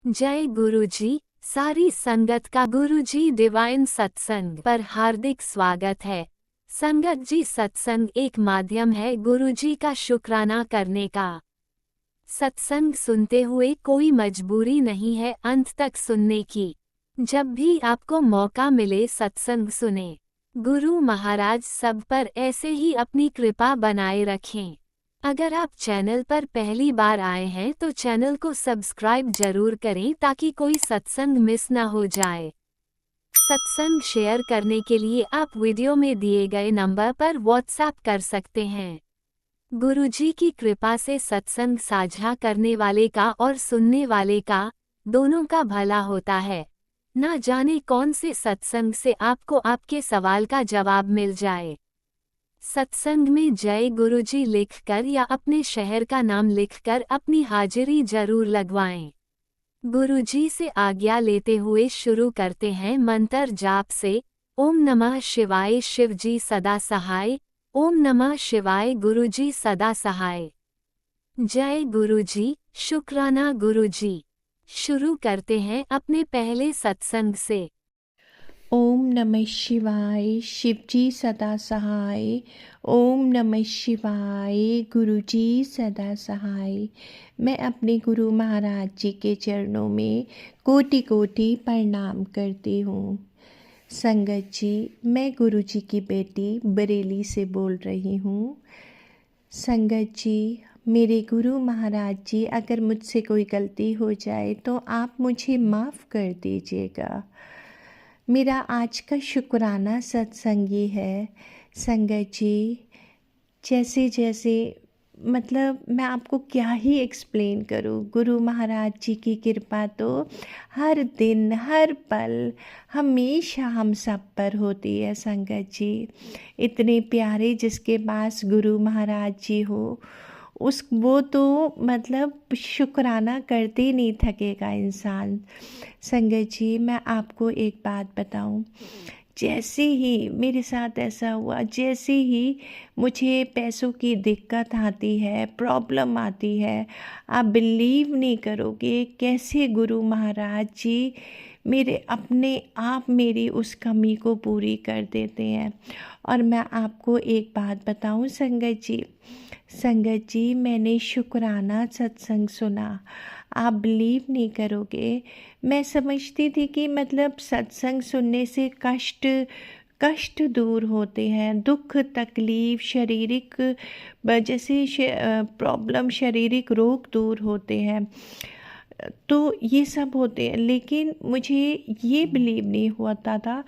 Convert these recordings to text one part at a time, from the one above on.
जय गुरुजी। सारी संगत का गुरुजी डिवाइन सत्संग पर हार्दिक स्वागत है। संगत जी, सत्संग एक माध्यम है गुरुजी का शुक्राना करने का। सत्संग सुनते हुए कोई मजबूरी नहीं है अंत तक सुनने की। जब भी आपको मौका मिले सत्संग सुने। गुरु महाराज सब पर ऐसे ही अपनी कृपा बनाए रखें। अगर आप चैनल पर पहली बार आए हैं तो चैनल को सब्सक्राइब जरूर करें ताकि कोई सत्संग मिस ना हो जाए। सत्संग शेयर करने के लिए आप वीडियो में दिए गए नंबर पर व्हाट्सएप कर सकते हैं। गुरुजी की कृपा से सत्संग साझा करने वाले का और सुनने वाले का, दोनों का भला होता है। ना जाने कौन से सत्संग से आपको आपके सवाल का जवाब मिल जाए। सत्संग में जय गुरुजी लिखकर या अपने शहर का नाम लिखकर अपनी हाजिरी जरूर लगवाएं। गुरुजी से आज्ञा लेते हुए शुरू करते हैं मंत्र जाप से। ओम नमः शिवाय शिवजी सदा सहाय। ओम नमः शिवाय गुरुजी सदा सहाय। जय गुरुजी, शुक्राना गुरुजी। शुरू करते हैं अपने पहले सत्संग से। ओम नमः शिवाय शिवजी सदा सहाय। ओम नमः शिवाय गुरुजी सदा सहाय। मैं अपने गुरु महाराज जी के चरणों में कोटि कोटि प्रणाम करती हूँ। संगत जी, मैं गुरु जी की बेटी बरेली से बोल रही हूँ। संगत जी, मेरे गुरु महाराज जी, अगर मुझसे कोई गलती हो जाए तो आप मुझे माफ़ कर दीजिएगा। मेरा आज का शुक्राना सत्संग ये है। संगत जी, जैसे जैसे मतलब मैं आपको क्या ही एक्सप्लेन करूँ। गुरु महाराज जी की कृपा तो हर दिन हर पल हमेशा हम सब पर होती है। संगत जी, इतने प्यारे जिसके पास गुरु महाराज जी हो, वो तो मतलब शुक्राना करते ही नहीं थकेगा इंसान। संगत जी, मैं आपको एक बात बताऊं, जैसे ही मेरे साथ ऐसा हुआ, जैसे ही मुझे पैसों की दिक्कत आती है, प्रॉब्लम आती है, आप बिलीव नहीं करोगे कैसे गुरु महाराज जी मेरे अपने आप मेरी उस कमी को पूरी कर देते हैं। और मैं आपको एक बात बताऊं संगत जी, संगत जी, मैंने शुक्राना सत्संग सुना, आप बिलीव नहीं करोगे। मैं समझती थी कि मतलब सत्संग सुनने से कष्ट कष्ट दूर होते हैं, दुख तकलीफ़ शारीरिक जैसे प्रॉब्लम शारीरिक रोग दूर होते हैं, तो ये सब होते हैं। लेकिन मुझे ये बिलीव नहीं होता था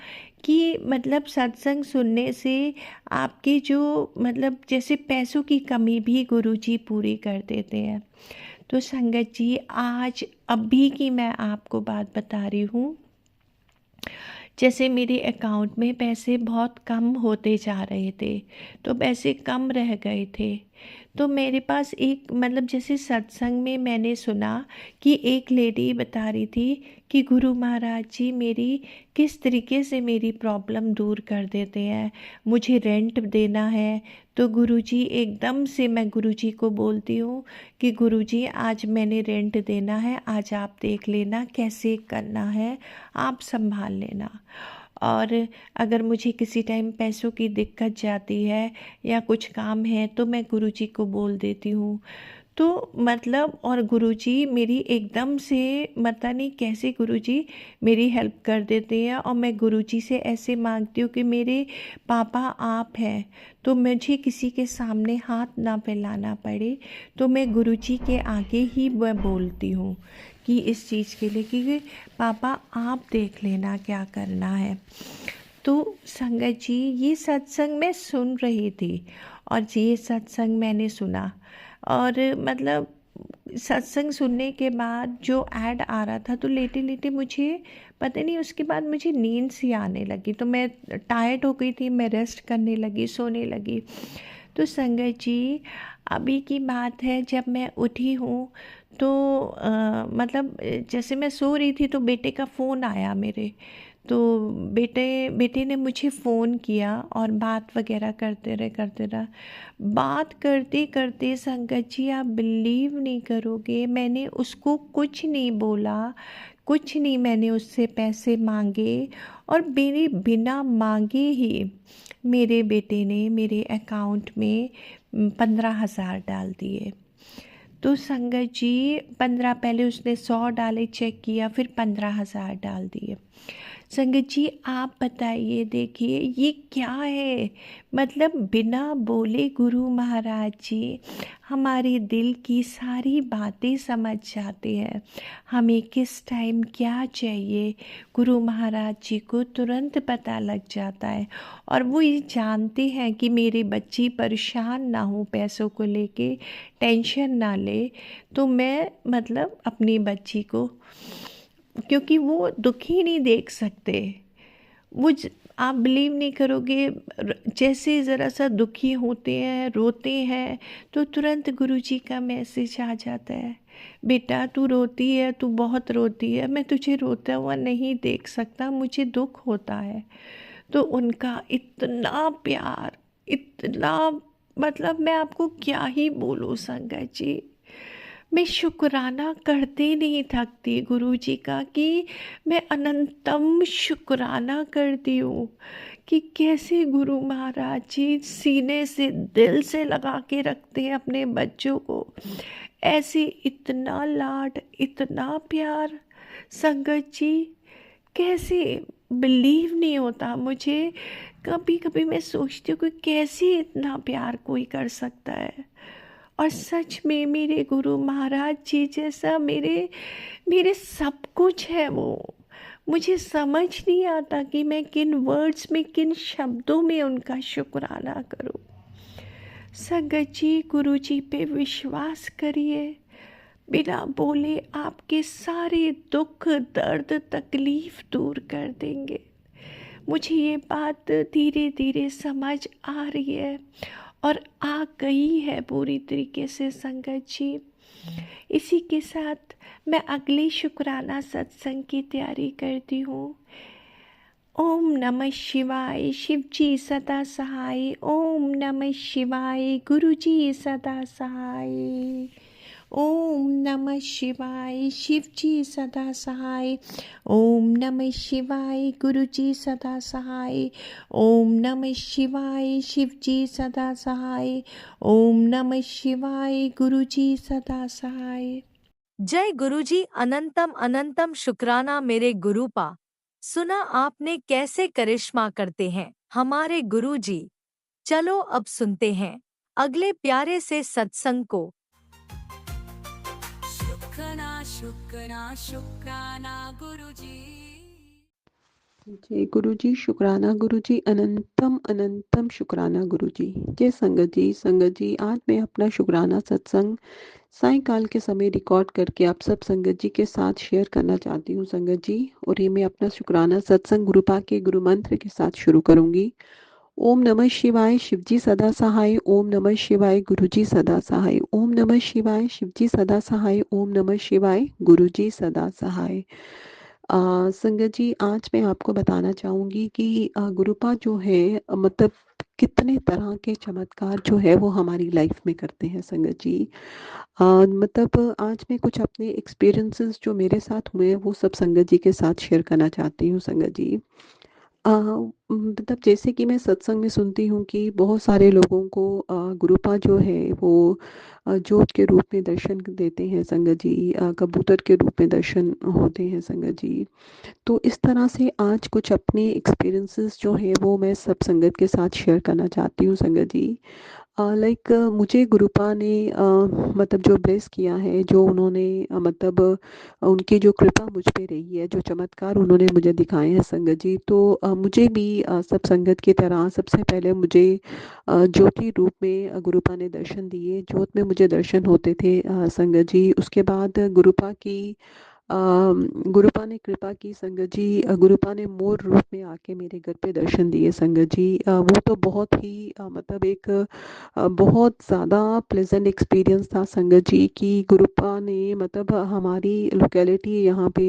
कि मतलब सत्संग सुनने से आपके जो मतलब जैसे पैसों की कमी भी गुरुजी पूरी कर देते हैं। तो संगत जी, आज अभी की मैं आपको बात बता रही हूँ। जैसे मेरे अकाउंट में पैसे बहुत कम होते जा रहे थे, तो पैसे कम रह गए थे। तो मेरे पास एक मतलब जैसे सत्संग में मैंने सुना कि एक लेडी बता रही थी कि गुरु महाराज जी मेरी किस तरीके से मेरी प्रॉब्लम दूर कर देते हैं। मुझे रेंट देना है तो गुरुजी एकदम से मैं गुरुजी को बोलती हूँ कि गुरुजी आज मैंने रेंट देना है, आज आप देख लेना कैसे करना है, आप संभाल लेना। और अगर मुझे किसी टाइम पैसों की दिक्कत जाती है या कुछ काम है तो मैं गुरुजी को बोल देती हूँ। तो मतलब और गुरुजी मेरी एकदम से पता नहीं कैसे गुरुजी मेरी हेल्प कर देते हैं। और मैं गुरुजी से ऐसे मांगती हूँ कि मेरे पापा आप हैं, तो मुझे किसी के सामने हाथ ना फैलाना पड़े, तो मैं गुरुजी के आगे ही मैं बोलती हूँ कि इस चीज़ के लिए कि पापा आप देख लेना क्या करना है। तो संगत जी, ये सत्संग मैं सुन रही थी और ये सत्संग मैंने सुना, और मतलब सत्संग सुनने के बाद जो ऐड आ रहा था तो लेटे लेटे मुझे पता नहीं उसके बाद मुझे नींद सी आने लगी। तो मैं टायर्ड हो गई थी, मैं रेस्ट करने लगी, सोने लगी। तो संगत जी, अभी की बात है, जब मैं उठी हूँ तो मतलब जैसे मैं सो रही थी तो बेटे का फ़ोन आया मेरे। तो बेटे ने मुझे फ़ोन किया और बात वगैरह करते रहा। बात करते करते संगत जी, आप बिलीव नहीं करोगे, मैंने उसको कुछ नहीं बोला, कुछ नहीं मैंने उससे पैसे मांगे, और मेरे बिना मांगे ही मेरे बेटे ने मेरे अकाउंट में 15,000 डाल दिए। तो संगत जी, 15 पहले उसने 100 डाले, चेक किया, फिर 15,000 डाल दिए। संगत जी, आप बताइए, देखिए ये क्या है। मतलब बिना बोले गुरु महाराज जी हमारे दिल की सारी बातें समझ जाते हैं। हमें किस टाइम क्या चाहिए गुरु महाराज जी को तुरंत पता लग जाता है। और वो ये जानते हैं कि मेरे बच्ची परेशान ना हो, पैसों को लेके टेंशन ना ले। तो मैं मतलब अपनी बच्ची को, क्योंकि वो दुखी नहीं देख सकते, आप बिलीव नहीं करोगे, जैसे ज़रा सा दुखी होते हैं, रोते हैं, तो तुरंत गुरुजी का मैसेज आ जाता है, बेटा तू रोती है, तू बहुत रोती है, मैं तुझे रोता हुआ नहीं देख सकता, मुझे दुख होता है। तो उनका इतना प्यार, इतना, मतलब मैं आपको क्या ही बोलूँ संगत जी। मैं शुक्राना करते नहीं थकती गुरु जी का, कि मैं अनंतम शुक्राना करती हूँ कि कैसे गुरु महाराज जी सीने से, दिल से लगा के रखते हैं अपने बच्चों को। ऐसे इतना लाड, इतना प्यार संगत जी, कैसे बिलीव नहीं होता मुझे। कभी कभी मैं सोचती हूँ कि कैसे इतना प्यार कोई कर सकता है। और सच में मेरे गुरु महाराज जी जैसा मेरे मेरे सब कुछ है वो। मुझे समझ नहीं आता कि मैं किन वर्ड्स में, किन शब्दों में उनका शुक्राना करूं। संगत जी, गुरु जी पे विश्वास करिए, बिना बोले आपके सारे दुख, दर्द, तकलीफ दूर कर देंगे। मुझे ये बात धीरे धीरे समझ आ रही है और आ गई है पूरी तरीके से संगत जी। इसी के साथ मैं अगले शुक्राना सत्संग की तैयारी करती हूँ। ओम नमः शिवाय, शिव जी सदा सहाय। ओम नमः शिवाय, गुरु जी सदा सहाय। ओम नमः शिवाय, शिव जी सदा सहाय। ओम नमः शिवाय, गुरु जी सदा सहाय। ओम नमः शिवाय, शिव जी सदा सहाय। ओम नमः शिवाय, गुरु जी सदा सहाय। जय गुरुजी, अनंतम अनंतम शुक्राना मेरे गुरुपा। सुना आपने कैसे करिश्मा करते हैं हमारे गुरुजी। चलो अब सुनते हैं अगले प्यारे से सत्संग को। शुक्राना शुक्राना शुक्राना गुरुजी। जय गुरु जी, शुक्राना गुरु जी, अनंतम अनंतम शुक्राना गुरु जी। जय संगत जी, आज मैं अपना शुक्राना सत्संग सायंकाल के समय रिकॉर्ड करके आप सब संगत जी के साथ शेयर करना चाहती हूँ संगत जी। और ये मैं अपना शुक्राना सत्संग गुरुपा के गुरु मंत्र के साथ शुरू करूंगी। ओम नमः शिवाय, शिवजी सदा सहाय। ओम नमः शिवाय, गुरुजी सदा सहाय। ओम नमः शिवाय, शिवजी सदा सहाय। ओम नमः शिवाय, गुरुजी सदा सहाय। संगत जी, आज मैं आपको बताना चाहूँगी कि गुरुपा जो है मतलब कितने तरह के चमत्कार जो है वो हमारी लाइफ में करते हैं संगत जी। मतलब आज मैं कुछ अपने एक्सपीरियंसेस जो मेरे साथ हुए हैं वो सब संगत जी के साथ शेयर करना चाहती हूँ संगत जी। मतलब जैसे कि मैं सत्संग में सुनती हूँ कि बहुत सारे लोगों को गुरुपा जो है वो जोत के रूप में दर्शन देते हैं संगत जी, कबूतर के रूप में दर्शन होते हैं संगत जी। तो इस तरह से आज कुछ अपने एक्सपीरियंसेस जो हैं वो मैं सब संगत के साथ शेयर करना चाहती हूँ संगत जी। लाइक मुझे गुरुपा ने मतलब जो ब्लेस किया है, जो उन्होंने मतलब उनकी जो कृपा मुझ पे रही है, जो चमत्कार उन्होंने मुझे दिखाए हैं संगत जी, तो मुझे भी सब संगत की तरह सबसे पहले मुझे ज्योति रूप में गुरुपा ने दर्शन दिए। ज्योत में मुझे दर्शन होते थे संगत जी। उसके बाद गुरुपा की गुरुपा ने कृपा की संगत जी। गुरुपा ने मोर रूप में आके मेरे घर पे दर्शन दिए संगत जी। वो तो बहुत ही मतलब एक बहुत ज़्यादा प्लेजेंट एक्सपीरियंस था संगत जी कि गुरुपा ने मतलब हमारी लोकेलिटी यहाँ पे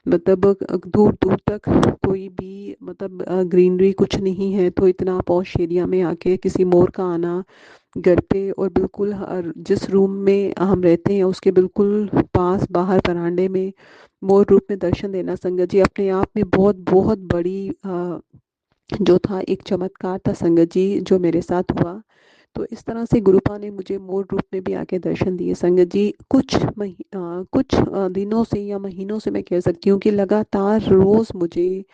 मतलब दूर दूर तक कोई भी मतलब ग्रीनरी कुछ नहीं है, तो इतना पॉश एरिया में आके किसी मोर का आना घर पे, और बिल्कुल जिस रूम में हम रहते हैं उसके बिल्कुल पास बाहर बरामदे में मोर रूप में दर्शन देना संगत जी अपने आप में बहुत बहुत बड़ी जो था एक चमत्कार था संगत जी जो मेरे साथ हुआ। तो इस तरह से गुरुपा ने मुझे मोर रूप में भी आके दर्शन दिए संगत जी। कुछ दिनों से या महीनों से मैं कह सकती हूँ कि लगातार रोज मुझे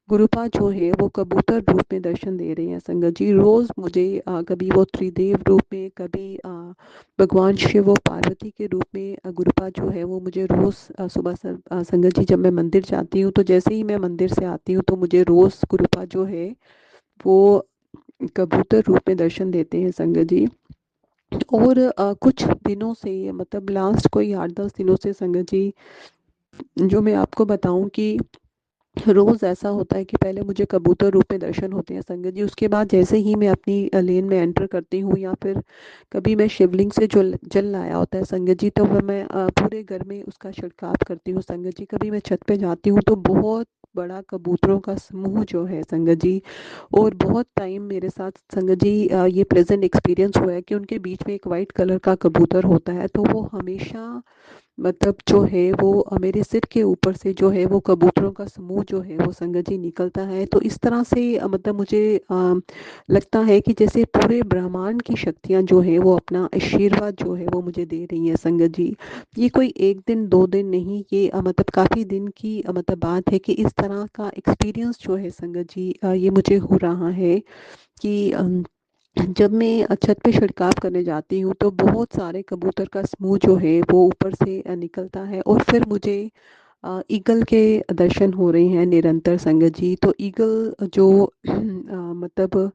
गुरुपा जो है वो कबूतर रूप में दर्शन दे रहे हैं संगत जी। रोज मुझे कभी वो त्रिदेव रूप में, कभी भगवान शिव और पार्वती के रूप में गुरुपा जो है वो मुझे रोज सुबह संगत जी जब मैं मंदिर जाती हूँ तो जैसे ही मैं मंदिर से आती हूँ तो मुझे रोज गुरुपा जो है वो कबूतर रूप में दर्शन देते हैं संगत जी। और कुछ दिनों से मतलब लास्ट कोई 8-10 दिनों से संगत जी जो मैं आपको बताऊं कि रोज ऐसा होता है कि पहले मुझे कबूतर रूप में दर्शन होते हैं संगत जी, उसके बाद जैसे ही मैं अपनी लेन में एंटर करती हूँ या फिर कभी मैं शिवलिंग से जो जल लाया होता है संगत जी तो वह मैं पूरे घर में उसका छिड़काव करती हूँ संगत जी। कभी मैं छत पे जाती हूँ तो बहुत बड़ा कबूतरों का समूह जो है संगत जी, और बहुत टाइम मेरे साथ संगत जी ये प्रेजेंट एक्सपीरियंस हुआ है कि उनके बीच में एक वाइट कलर का कबूतर होता है, तो वो हमेशा मतलब जो है वो मेरे सिर के ऊपर से जो है वो कबूतरों का समूह जो है वो संगत जी निकलता है। तो इस तरह से मतलब मुझे लगता है कि जैसे पूरे ब्रह्मांड की शक्तियाँ जो है वो अपना आशीर्वाद जो है वो मुझे दे रही हैं संगत जी। ये कोई 1 दिन 2 दिन नहीं, ये मतलब काफ़ी दिन की मतलब बात है कि इस तरह का एक्सपीरियंस जो है संगत जी ये मुझे हो रहा है कि जब मैं छत पे छिड़काव करने जाती हूँ तो बहुत सारे कबूतर का समूह जो है वो ऊपर से निकलता है, और फिर मुझे ईगल के दर्शन हो रहे हैं निरंतर संगत जी। तो ईगल जो मतलब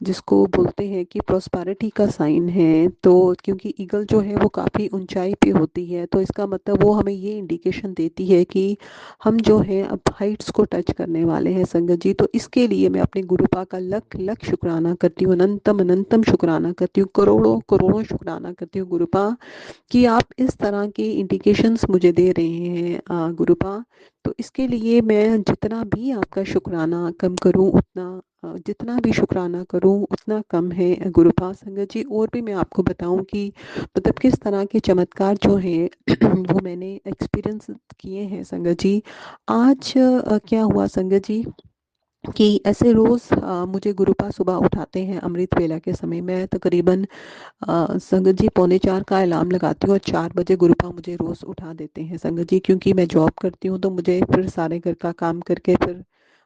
जिसको बोलते हैं कि प्रॉस्पेरिटी का साइन है, तो क्योंकि ईगल जो है वो काफ़ी ऊंचाई पे होती है तो इसका मतलब वो हमें ये इंडिकेशन देती है कि हम जो है अब हाइट्स को टच करने वाले हैं संगत जी। तो इसके लिए मैं अपने गुरुपा का लख लख शुक्राना करती हूँ, अनंतम अनंतम शुक्राना करती हूँ, करोड़ों करोड़ों शुक्राना करती हूँ गुरुपा कि आप इस तरह के इंडिकेशंस मुझे दे रहे हैं गुरुपा। तो इसके लिए मैं जितना भी आपका शुक्राना कम करूं उतना जितना भी शुक्राना करूं उतना कम है गुरुपा संगत जी। और भी मैं आपको बताऊं कि मतलब किस तरह के चमत्कार जो है वो मैंने एक्सपीरियंस किए हैं संगत जी। आज क्या हुआ संगत जी कि ऐसे रोज़ मुझे गुरुपा सुबह उठाते हैं अमृत वेला के समय। मैं तकरीबन संगत जी 3:45 का अलार्म लगाती हूँ और 4 बजे गुरुपा मुझे रोज़ उठा देते हैं संगत जी, क्योंकि मैं जॉब करती हूँ तो मुझे फिर सारे घर का काम करके फिर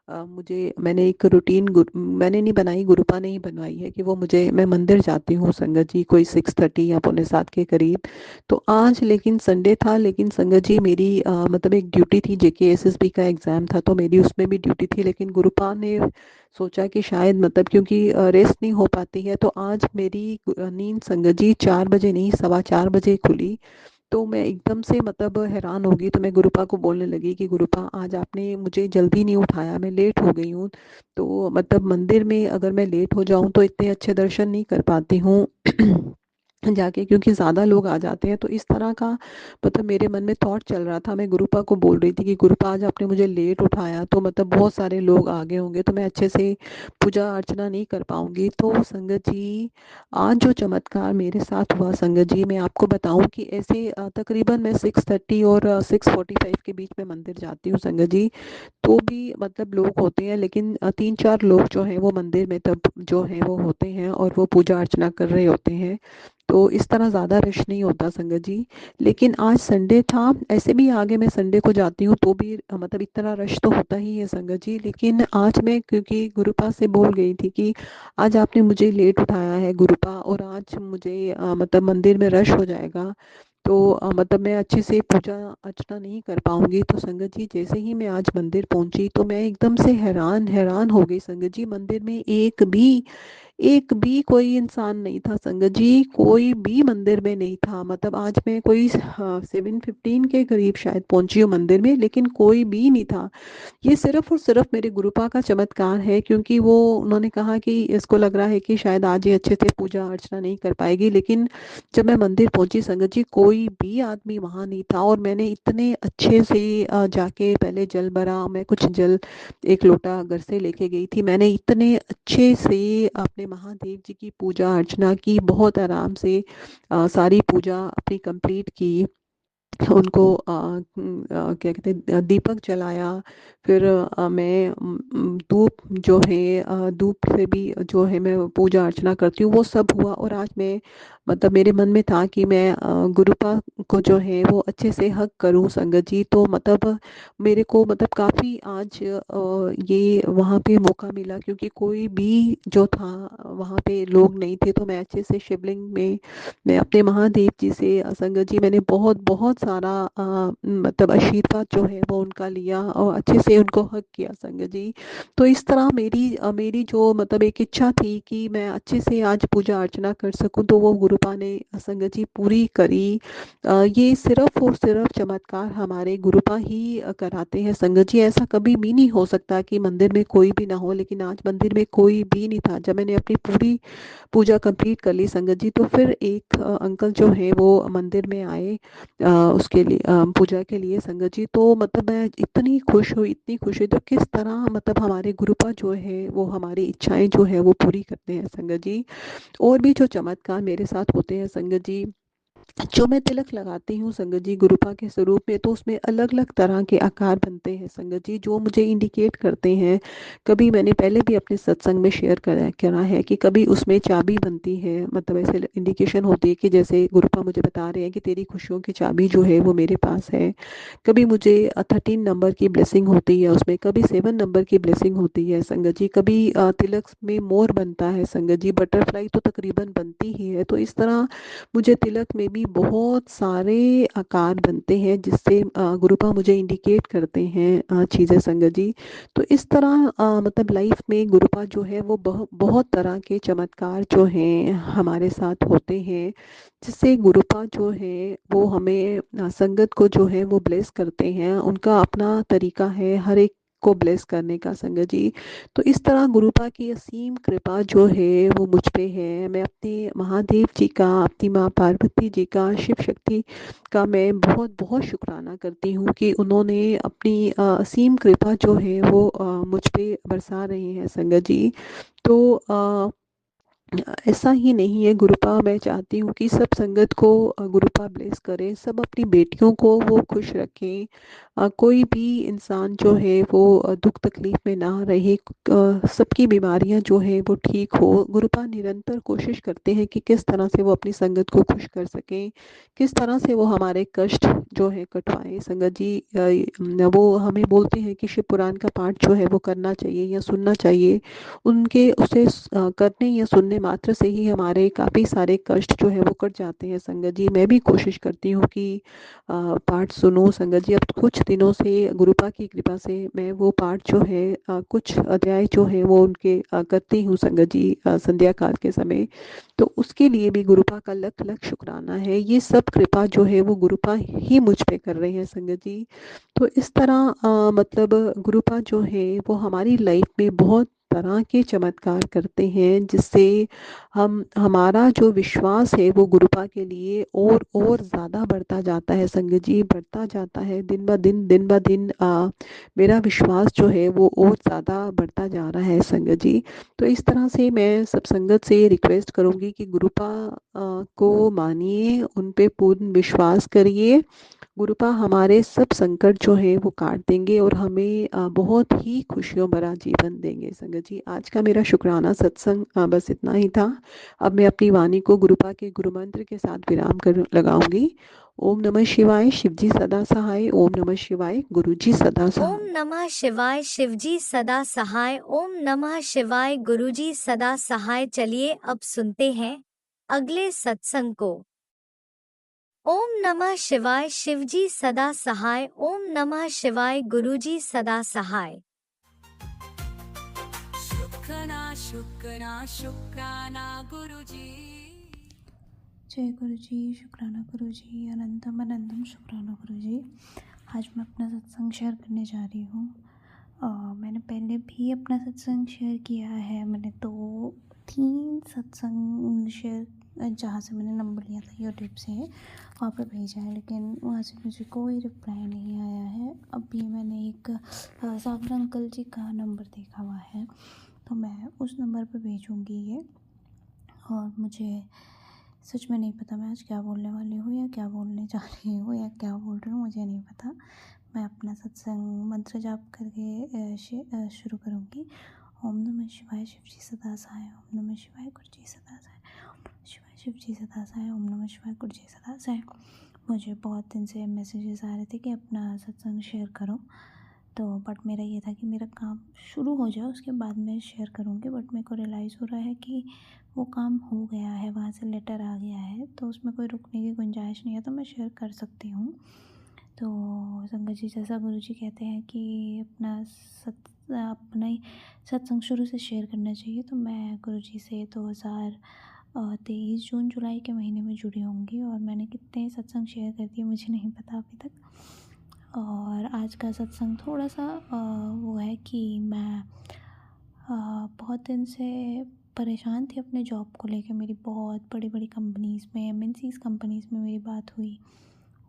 मुझे मैंने एक रूटीन मैंने नहीं बनाई, गुरुपा ने ही बनवाई है कि वो मुझे मैं मंदिर जाती हूँ संगत जी कोई 6:30 या 6:45 के करीब। तो आज लेकिन संडे था, लेकिन संगत जी मेरी मतलब एक ड्यूटी थी, जेके एसएसबी का एग्ज़ाम था तो मेरी उसमें भी ड्यूटी थी, लेकिन गुरुपा ने सोचा कि शायद मतलब क्योंकि रेस्ट नहीं हो पाती है तो आज मेरी नींद संगत जी 4 बजे नहीं 4:15 बजे खुली। तो मैं एकदम से मतलब हैरान हो गई, तो मैं गुरुपा को बोलने लगी कि गुरुपा आज आपने मुझे जल्दी नहीं उठाया, मैं लेट हो गई हूँ। तो मतलब मंदिर में अगर मैं लेट हो जाऊँ तो इतने अच्छे दर्शन नहीं कर पाती हूँ जाके, क्योंकि ज़्यादा लोग आ जाते हैं। तो इस तरह का मतलब मेरे मन में थॉट चल रहा था। मैं गुरुपा को बोल रही थी कि गुरुपा आज आपने मुझे लेट उठाया तो मतलब बहुत सारे लोग आ गए होंगे तो मैं अच्छे से पूजा अर्चना नहीं कर पाऊंगी। तो संगत जी आज जो चमत्कार मेरे साथ हुआ संगत जी, मैं आपको बताऊं कि ऐसे तकरीबन मैं 6:30 और 6:45 के बीच में मंदिर जाती हूँ संगत जी। तो भी मतलब लोग होते हैं, लेकिन 3-4 लोग जो हैं वो मंदिर में तब जो हैं वो होते हैं और वो पूजा अर्चना कर रहे होते हैं। तो इस तरह ज़्यादा रश नहीं होता संगत जी। लेकिन आज संडे था, ऐसे भी आगे मैं संडे को जाती हूँ तो भी मतलब इतना रश तो होता ही है संगत जी। लेकिन आज मैं क्योंकि गुरुपा से बोल गई थी कि आज आपने मुझे लेट उठाया है गुरुपा और आज मुझे मतलब मंदिर में रश हो जाएगा तो मतलब मैं अच्छे से पूजा अर्चना नहीं कर पाऊंगी। तो संगत जी जैसे ही मैं आज मंदिर पहुंची तो मैं एकदम से हैरान हैरान हो गई संगत जी। मंदिर में एक भी कोई इंसान नहीं था संगत जी, कोई भी मंदिर में नहीं था। मतलब आज मैं कोई 7:15 के करीब शायद पहुंची हूँ मंदिर में, लेकिन कोई भी नहीं था। ये सिर्फ और सिर्फ मेरे गुरुपा का चमत्कार है, क्योंकि वो उन्होंने कहा कि इसको लग रहा है कि शायद आज ये अच्छे से पूजा अर्चना नहीं कर पाएगी, लेकिन जब मैं मंदिर पहुंची संगत जी, कोई भी आदमी वहां नहीं था। और मैंने इतने अच्छे से जाके पहले जल भरा, मैं कुछ जल एक लोटा घर से लेके गई थी। मैंने इतने अच्छे से अपने महादेव जी की पूजा अर्चना की, बहुत आराम से सारी पूजा अपनी कंप्लीट की। उनको क्या कहते हैं, दीपक जलाया। फिर मैं धूप जो है, धूप से भी जो है मैं पूजा अर्चना करती हूँ, वो सब हुआ। और आज मैं मतलब मेरे मन में था कि मैं गुरुपा को जो है वो अच्छे से हक करूँ संगत जी। तो मतलब मेरे को मतलब काफ़ी आज ये वहाँ पे मौका मिला, क्योंकि कोई भी जो था वहाँ पे लोग नहीं थे। तो मैं अच्छे से शिवलिंग में मैं अपने महादेव जी से संगत जी मैंने बहुत बहुत सारा मतलब आशीर्वाद जो है वो उनका लिया और अच्छे से उनको हक किया संगत जी। तो इस तरह मेरी जो मतलब एक इच्छा थी कि मैं अच्छे से आज पूजा अर्चना कर सकूं, तो वो गुरुपा ने संगत जी पूरी करी। ये सिर्फ और सिर्फ चमत्कार हमारे गुरुपा ही कराते हैं संगत जी। ऐसा कभी भी नहीं हो सकता कि मंदिर में कोई भी ना हो, लेकिन आज मंदिर में कोई भी नहीं था। जब मैंने अपनी पूरी पूजा कंप्लीट कर ली संगत जी, तो फिर एक अंकल जो है वो मंदिर में आए उसके लिए पूजा के लिए संगत जी। तो मतलब मैं इतनी खुश हुई, इतनी खुश हुई। तो किस तरह मतलब हमारे गुरुपा जो है वो हमारी इच्छाएं जो है वो पूरी करते हैं संगत जी। और भी जो चमत्कार मेरे साथ होते हैं संगत जी, जो मैं तिलक लगाती हूँ संगत जी गुरुपा के स्वरूप में, तो उसमें अलग अलग तरह के आकार बनते हैं संगत जी, जो मुझे इंडिकेट करते हैं। कभी मैंने पहले भी अपने सत्संग में शेयर करा है कि कभी उसमें चाबी बनती है, मतलब ऐसे इंडिकेशन होती है कि जैसे गुरुपा मुझे बता रहे हैं कि तेरी खुशियों की चाबी जो है वो मेरे पास है। कभी मुझे 13 नंबर की ब्लेसिंग होती है उसमें, कभी 7 नंबर की ब्लेसिंग होती है संगत जी। कभी तिलक में मोर बनता है संगत जी, बटरफ्लाई तो तकरीबन बनती ही है। तो इस तरह मुझे तिलक में भी बहुत सारे आकार बनते हैं, जिससे गुरुपा मुझे इंडिकेट करते हैं चीज़ें संगत जी। तो इस तरह मतलब लाइफ में गुरुपा जो है वो बहुत तरह के चमत्कार जो हैं हमारे साथ होते हैं, जिससे गुरुपा जो है वो हमें संगत को जो है वो ब्लेस करते हैं। उनका अपना तरीका है हर एक को ब्लेस करने का संगत जी। तो इस तरह गुरुपा की असीम कृपा जो है वो मुझ पे है। मैं अपने महादेव जी का, अपनी माँ पार्वती जी का, शिव शक्ति का मैं बहुत बहुत शुक्राना करती हूँ कि उन्होंने अपनी असीम कृपा जो है वो मुझ पे बरसा रहे हैं संगत जी। तो ऐसा ही नहीं है, गुरुपा मैं चाहती हूँ कि सब संगत को गुरुपा ब्लेस करे, सब अपनी बेटियों को वो खुश रखें। कोई भी इंसान जो है वो दुख तकलीफ में ना रहे, सबकी बीमारियां जो है वो ठीक हो। गुरुपा निरंतर कोशिश करते हैं कि किस तरह से वो अपनी संगत को खुश कर सकें, किस तरह से वो हमारे कष्ट जो है कटवाएं संगत जी। वो हमें बोलते हैं कि शिव पुराण का पाठ जो है वो करना चाहिए या सुनना चाहिए। उनके उसे करने या सुनने मात्र से ही हमारे काफ़ी सारे कष्ट जो है वो कट जाते हैं संगत जी। मैं भी कोशिश करती हूँ कि पाठ सुनूं संगत जी। अब कुछ दिनों से गुरुपा की कृपा से मैं वो पाठ जो है कुछ अध्याय जो है वो उनके करती हूँ संगत जी संध्या काल के समय। तो उसके लिए भी गुरुपा का लख लख शुक्राना है। ये सब कृपा जो है वो गुरुपा ही मुझ पे कर रहे हैं संगत जी। तो इस तरह मतलब गुरुपा जो है वो हमारी लाइफ में बहुत तरह के चमत्कार करते हैं, जिससे हम हमारा जो विश्वास है वो गुरुपा के लिए और ज़्यादा बढ़ता जाता है संगत जी, बढ़ता जाता है दिन ब दिन मेरा विश्वास जो है वो और ज़्यादा बढ़ता जा रहा है संगत जी। तो इस तरह से मैं सब संगत से रिक्वेस्ट करूँगी कि गुरुपा को मानिए, उन पे पूर्ण विश्वास करिए। गुरुपा हमारे सब संकट जो है वो काट देंगे और हमें बहुत ही खुशियों भरा जीवन देंगे संगत जी। आज का मेरा शुक्राना सत्संग बस इतना ही था। अब मैं अपनी वाणी को गुरुपा के गुरु मंत्र के साथ विराम कर लगाऊंगी। ओम नमः शिवाय, शिवजी सदा सहाय। ओम नमः शिवाय, गुरुजी सदा ओम सहाय। नमः शिवाय, शिवजी सदा सहाय। ओम नमः शिवाय, गुरुजी सदा सहाय। चलिए अब सुनते हैं अगले सत्संग को। ओम नमः शिवाय, शिवजी सदा सहाय। ओम नमः शिवाय, गुरुजी सदा सहाय। शुक्राना शुक्राना गुरुजी। जय गुरु जी, शुक्राना गुरु जी, अनंतम अनंतम शुक्राना गुरु जी। आज मैं अपना सत्संग शेयर करने जा रही हूँ। मैंने पहले भी अपना सत्संग शेयर किया है। मैंने 3 सत्संग शेयर जहाँ से मैंने नंबर लिया था यूट्यूब से, वहाँ पे भेजा है, लेकिन वहाँ से मुझे कोई रिप्लाई नहीं आया है। अभी मैंने एक सागर अंकल जी का नंबर देखा हुआ है, तो मैं उस नंबर पे भेजूँगी ये। और मुझे सच में नहीं पता मैं आज क्या बोलने वाली हूँ या क्या बोलने जा रही हूँ या क्या बोल रही हूँ, मुझे नहीं पता। मैं अपना सत्संग मंत्र जाप करके शुरू करूँगी। ओम नमः शिवाय शिव जी सदा सहाय, ओम नमः शिवाय गुरु जी सदा सहाय, ओम नमः शिवाय शिव जी सदा सहाय, ओम नमः शिवाय गुरु जी सदा सहाय। मुझे बहुत दिन से मैसेजेस आ रहे थे कि अपना सत्संग शेयर करो, तो बट मेरा ये था कि मेरा काम शुरू हो जाए उसके बाद मैं शेयर करूँगी। बट मेरे को रियलाइज़ हो रहा है कि वो काम हो गया है, वहाँ से लेटर आ गया है, तो उसमें कोई रुकने की गुंजाइश नहीं है, तो मैं शेयर कर सकती हूँ। तो संगत जी, जैसा गुरु जी कहते हैं कि अपना ही सत्संग शुरू से शेयर करना चाहिए, तो मैं गुरु जी से 2023 जून जुलाई के महीने में जुड़ी होंगी। और मैंने कितने सत्संग शेयर कर दिए मुझे नहीं पता अभी तक। और आज का सत्संग थोड़ा सा वो है कि मैं बहुत दिन से परेशान थी अपने जॉब को लेके। मेरी बहुत बड़ी बड़ी कंपनीज़ में, एमएनसीज़ कंपनीज़ में मेरी बात हुई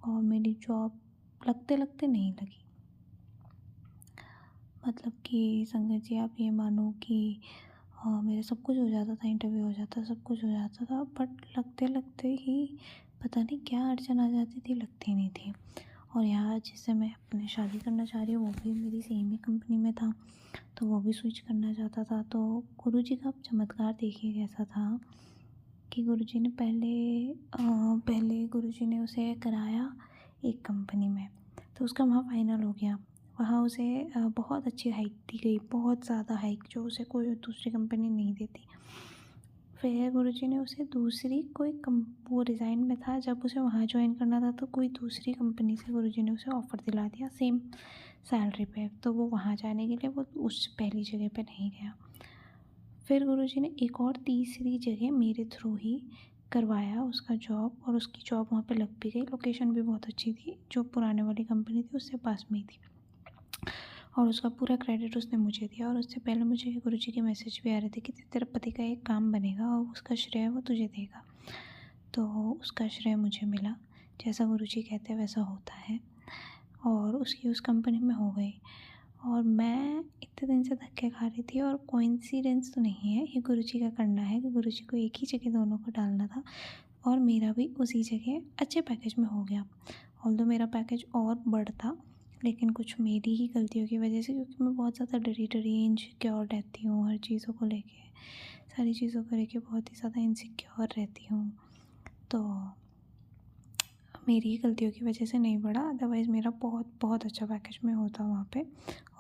और मेरी जॉब लगते लगते नहीं लगी। मतलब कि संगत जी, आप ये मानो कि मेरा सब कुछ हो जाता था, इंटरव्यू हो जाता, सब कुछ हो जाता था, बट लगते लगते ही पता नहीं क्या अड़चन आ जाती थी, लगती नहीं थी। और यहाँ जिससे मैं अपने शादी करना चाह रही हूँ वो भी मेरी सेम ही कंपनी में था, तो वो भी स्विच करना चाहता था। तो गुरुजी का चमत्कार देखिए कैसा था कि गुरुजी ने पहले गुरुजी ने उसे कराया एक कंपनी में, तो उसका वहाँ फाइनल हो गया। वहाँ उसे बहुत अच्छी हाइक दी गई, बहुत ज़्यादा हाइक, जो उसे कोई दूसरी कंपनी नहीं देती। फिर गुरुजी ने उसे वो रिज़ाइन में था, जब उसे वहाँ ज्वाइन करना था तो कोई दूसरी कंपनी से गुरुजी ने उसे ऑफ़र दिला दिया सेम सैलरी पे, तो वो वहाँ जाने के लिए वो उस पहली जगह पे नहीं गया। फिर गुरुजी ने एक और तीसरी जगह मेरे थ्रू ही करवाया उसका जॉब, और उसकी जॉब वहाँ पे लग भी गई। लोकेशन भी बहुत अच्छी थी, जो पुराने वाली कंपनी थी उससे पास में ही थी, और उसका पूरा क्रेडिट उसने मुझे दिया। और उससे पहले मुझे गुरुजी के मैसेज भी आ रहे थे कि तेरे पति का एक काम बनेगा और उसका श्रेय वो तुझे देगा, तो उसका श्रेय मुझे मिला। जैसा गुरुजी कहते हैं वैसा होता है, और उसकी उस कंपनी में हो गई। और मैं इतने दिन से धक्के खा रही थी, और कोइंसिडेंस तो नहीं है, ये गुरुजी का करना है कि गुरुजी को एक ही जगह दोनों को डालना था, और मेरा भी उसी जगह अच्छे पैकेज में हो गया। ऑल्दो मेरा पैकेज और बढ़ता, लेकिन कुछ मेरी ही गलतियों की वजह से, क्योंकि मैं बहुत ज़्यादा डरी इनसिक्योर रहती हूँ हर चीज़ों को लेके, सारी चीज़ों को लेके बहुत ही ज़्यादा इनसिक्योर रहती हूँ, तो मेरी ही गलतियों की वजह से नहीं बढ़ा। अदरवाइज़ मेरा बहुत बहुत अच्छा पैकेज में होता वहाँ पे,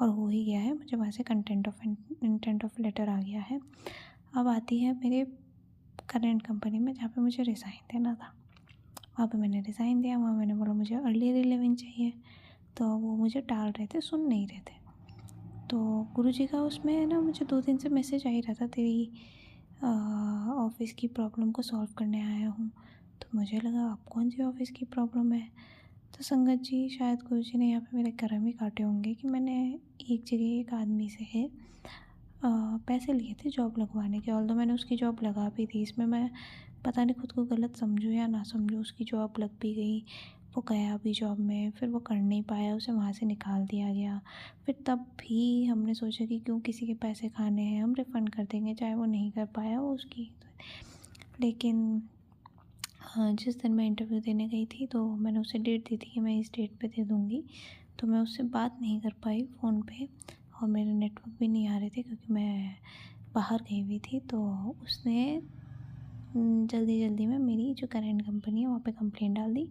और हो ही गया है। मुझे वहाँ से इंटेंट ऑफ लेटर आ गया है। अब आती है मेरे करंट कंपनी में, जहाँ पे मुझे रिज़ाइन देना था। वहाँ पे मैंने रिज़ाइन दिया, वहाँ मैंने बोला मुझे अर्ली रिलीविंग चाहिए, तो वो मुझे टाल रहे थे, सुन नहीं रहे थे। तो गुरुजी का उसमें ना मुझे 2 दिन से मैसेज आ ही रहा था, तेरी ऑफ़िस की प्रॉब्लम को सॉल्व करने आया हूँ। तो मुझे लगा अब कौन सी ऑफ़िस की प्रॉब्लम है। तो संगत जी, शायद गुरुजी ने यहाँ पे मेरे कर्म ही काटे होंगे कि मैंने एक जगह एक आदमी से पैसे लिए थे जॉब लगवाने के। ऑल्दो मैंने उसकी जॉब लगा भी थी, इसमें मैं पता नहीं खुद को गलत समझूँ या ना समझूँ, उसकी जॉब लग भी गई, वो गया भी जॉब में, फिर वो कर नहीं पाया, उसे वहाँ से निकाल दिया गया। फिर तब भी हमने सोचा कि क्यों किसी के पैसे खाने हैं, हम रिफ़ंड कर देंगे, चाहे वो नहीं कर पाया वो उसकी। लेकिन जिस दिन मैं इंटरव्यू देने गई थी, तो मैंने उसे डेट दी थी कि मैं इस डेट पे दे दूँगी, तो मैं उससे बात नहीं कर पाई फ़ोन पे, और मेरे नेटवर्क भी नहीं आ रहे थे क्योंकि मैं बाहर गई हुई थी। तो उसने जल्दी में मेरी जो करंट कंपनी है वहाँ पे कंप्लेंट डाल दी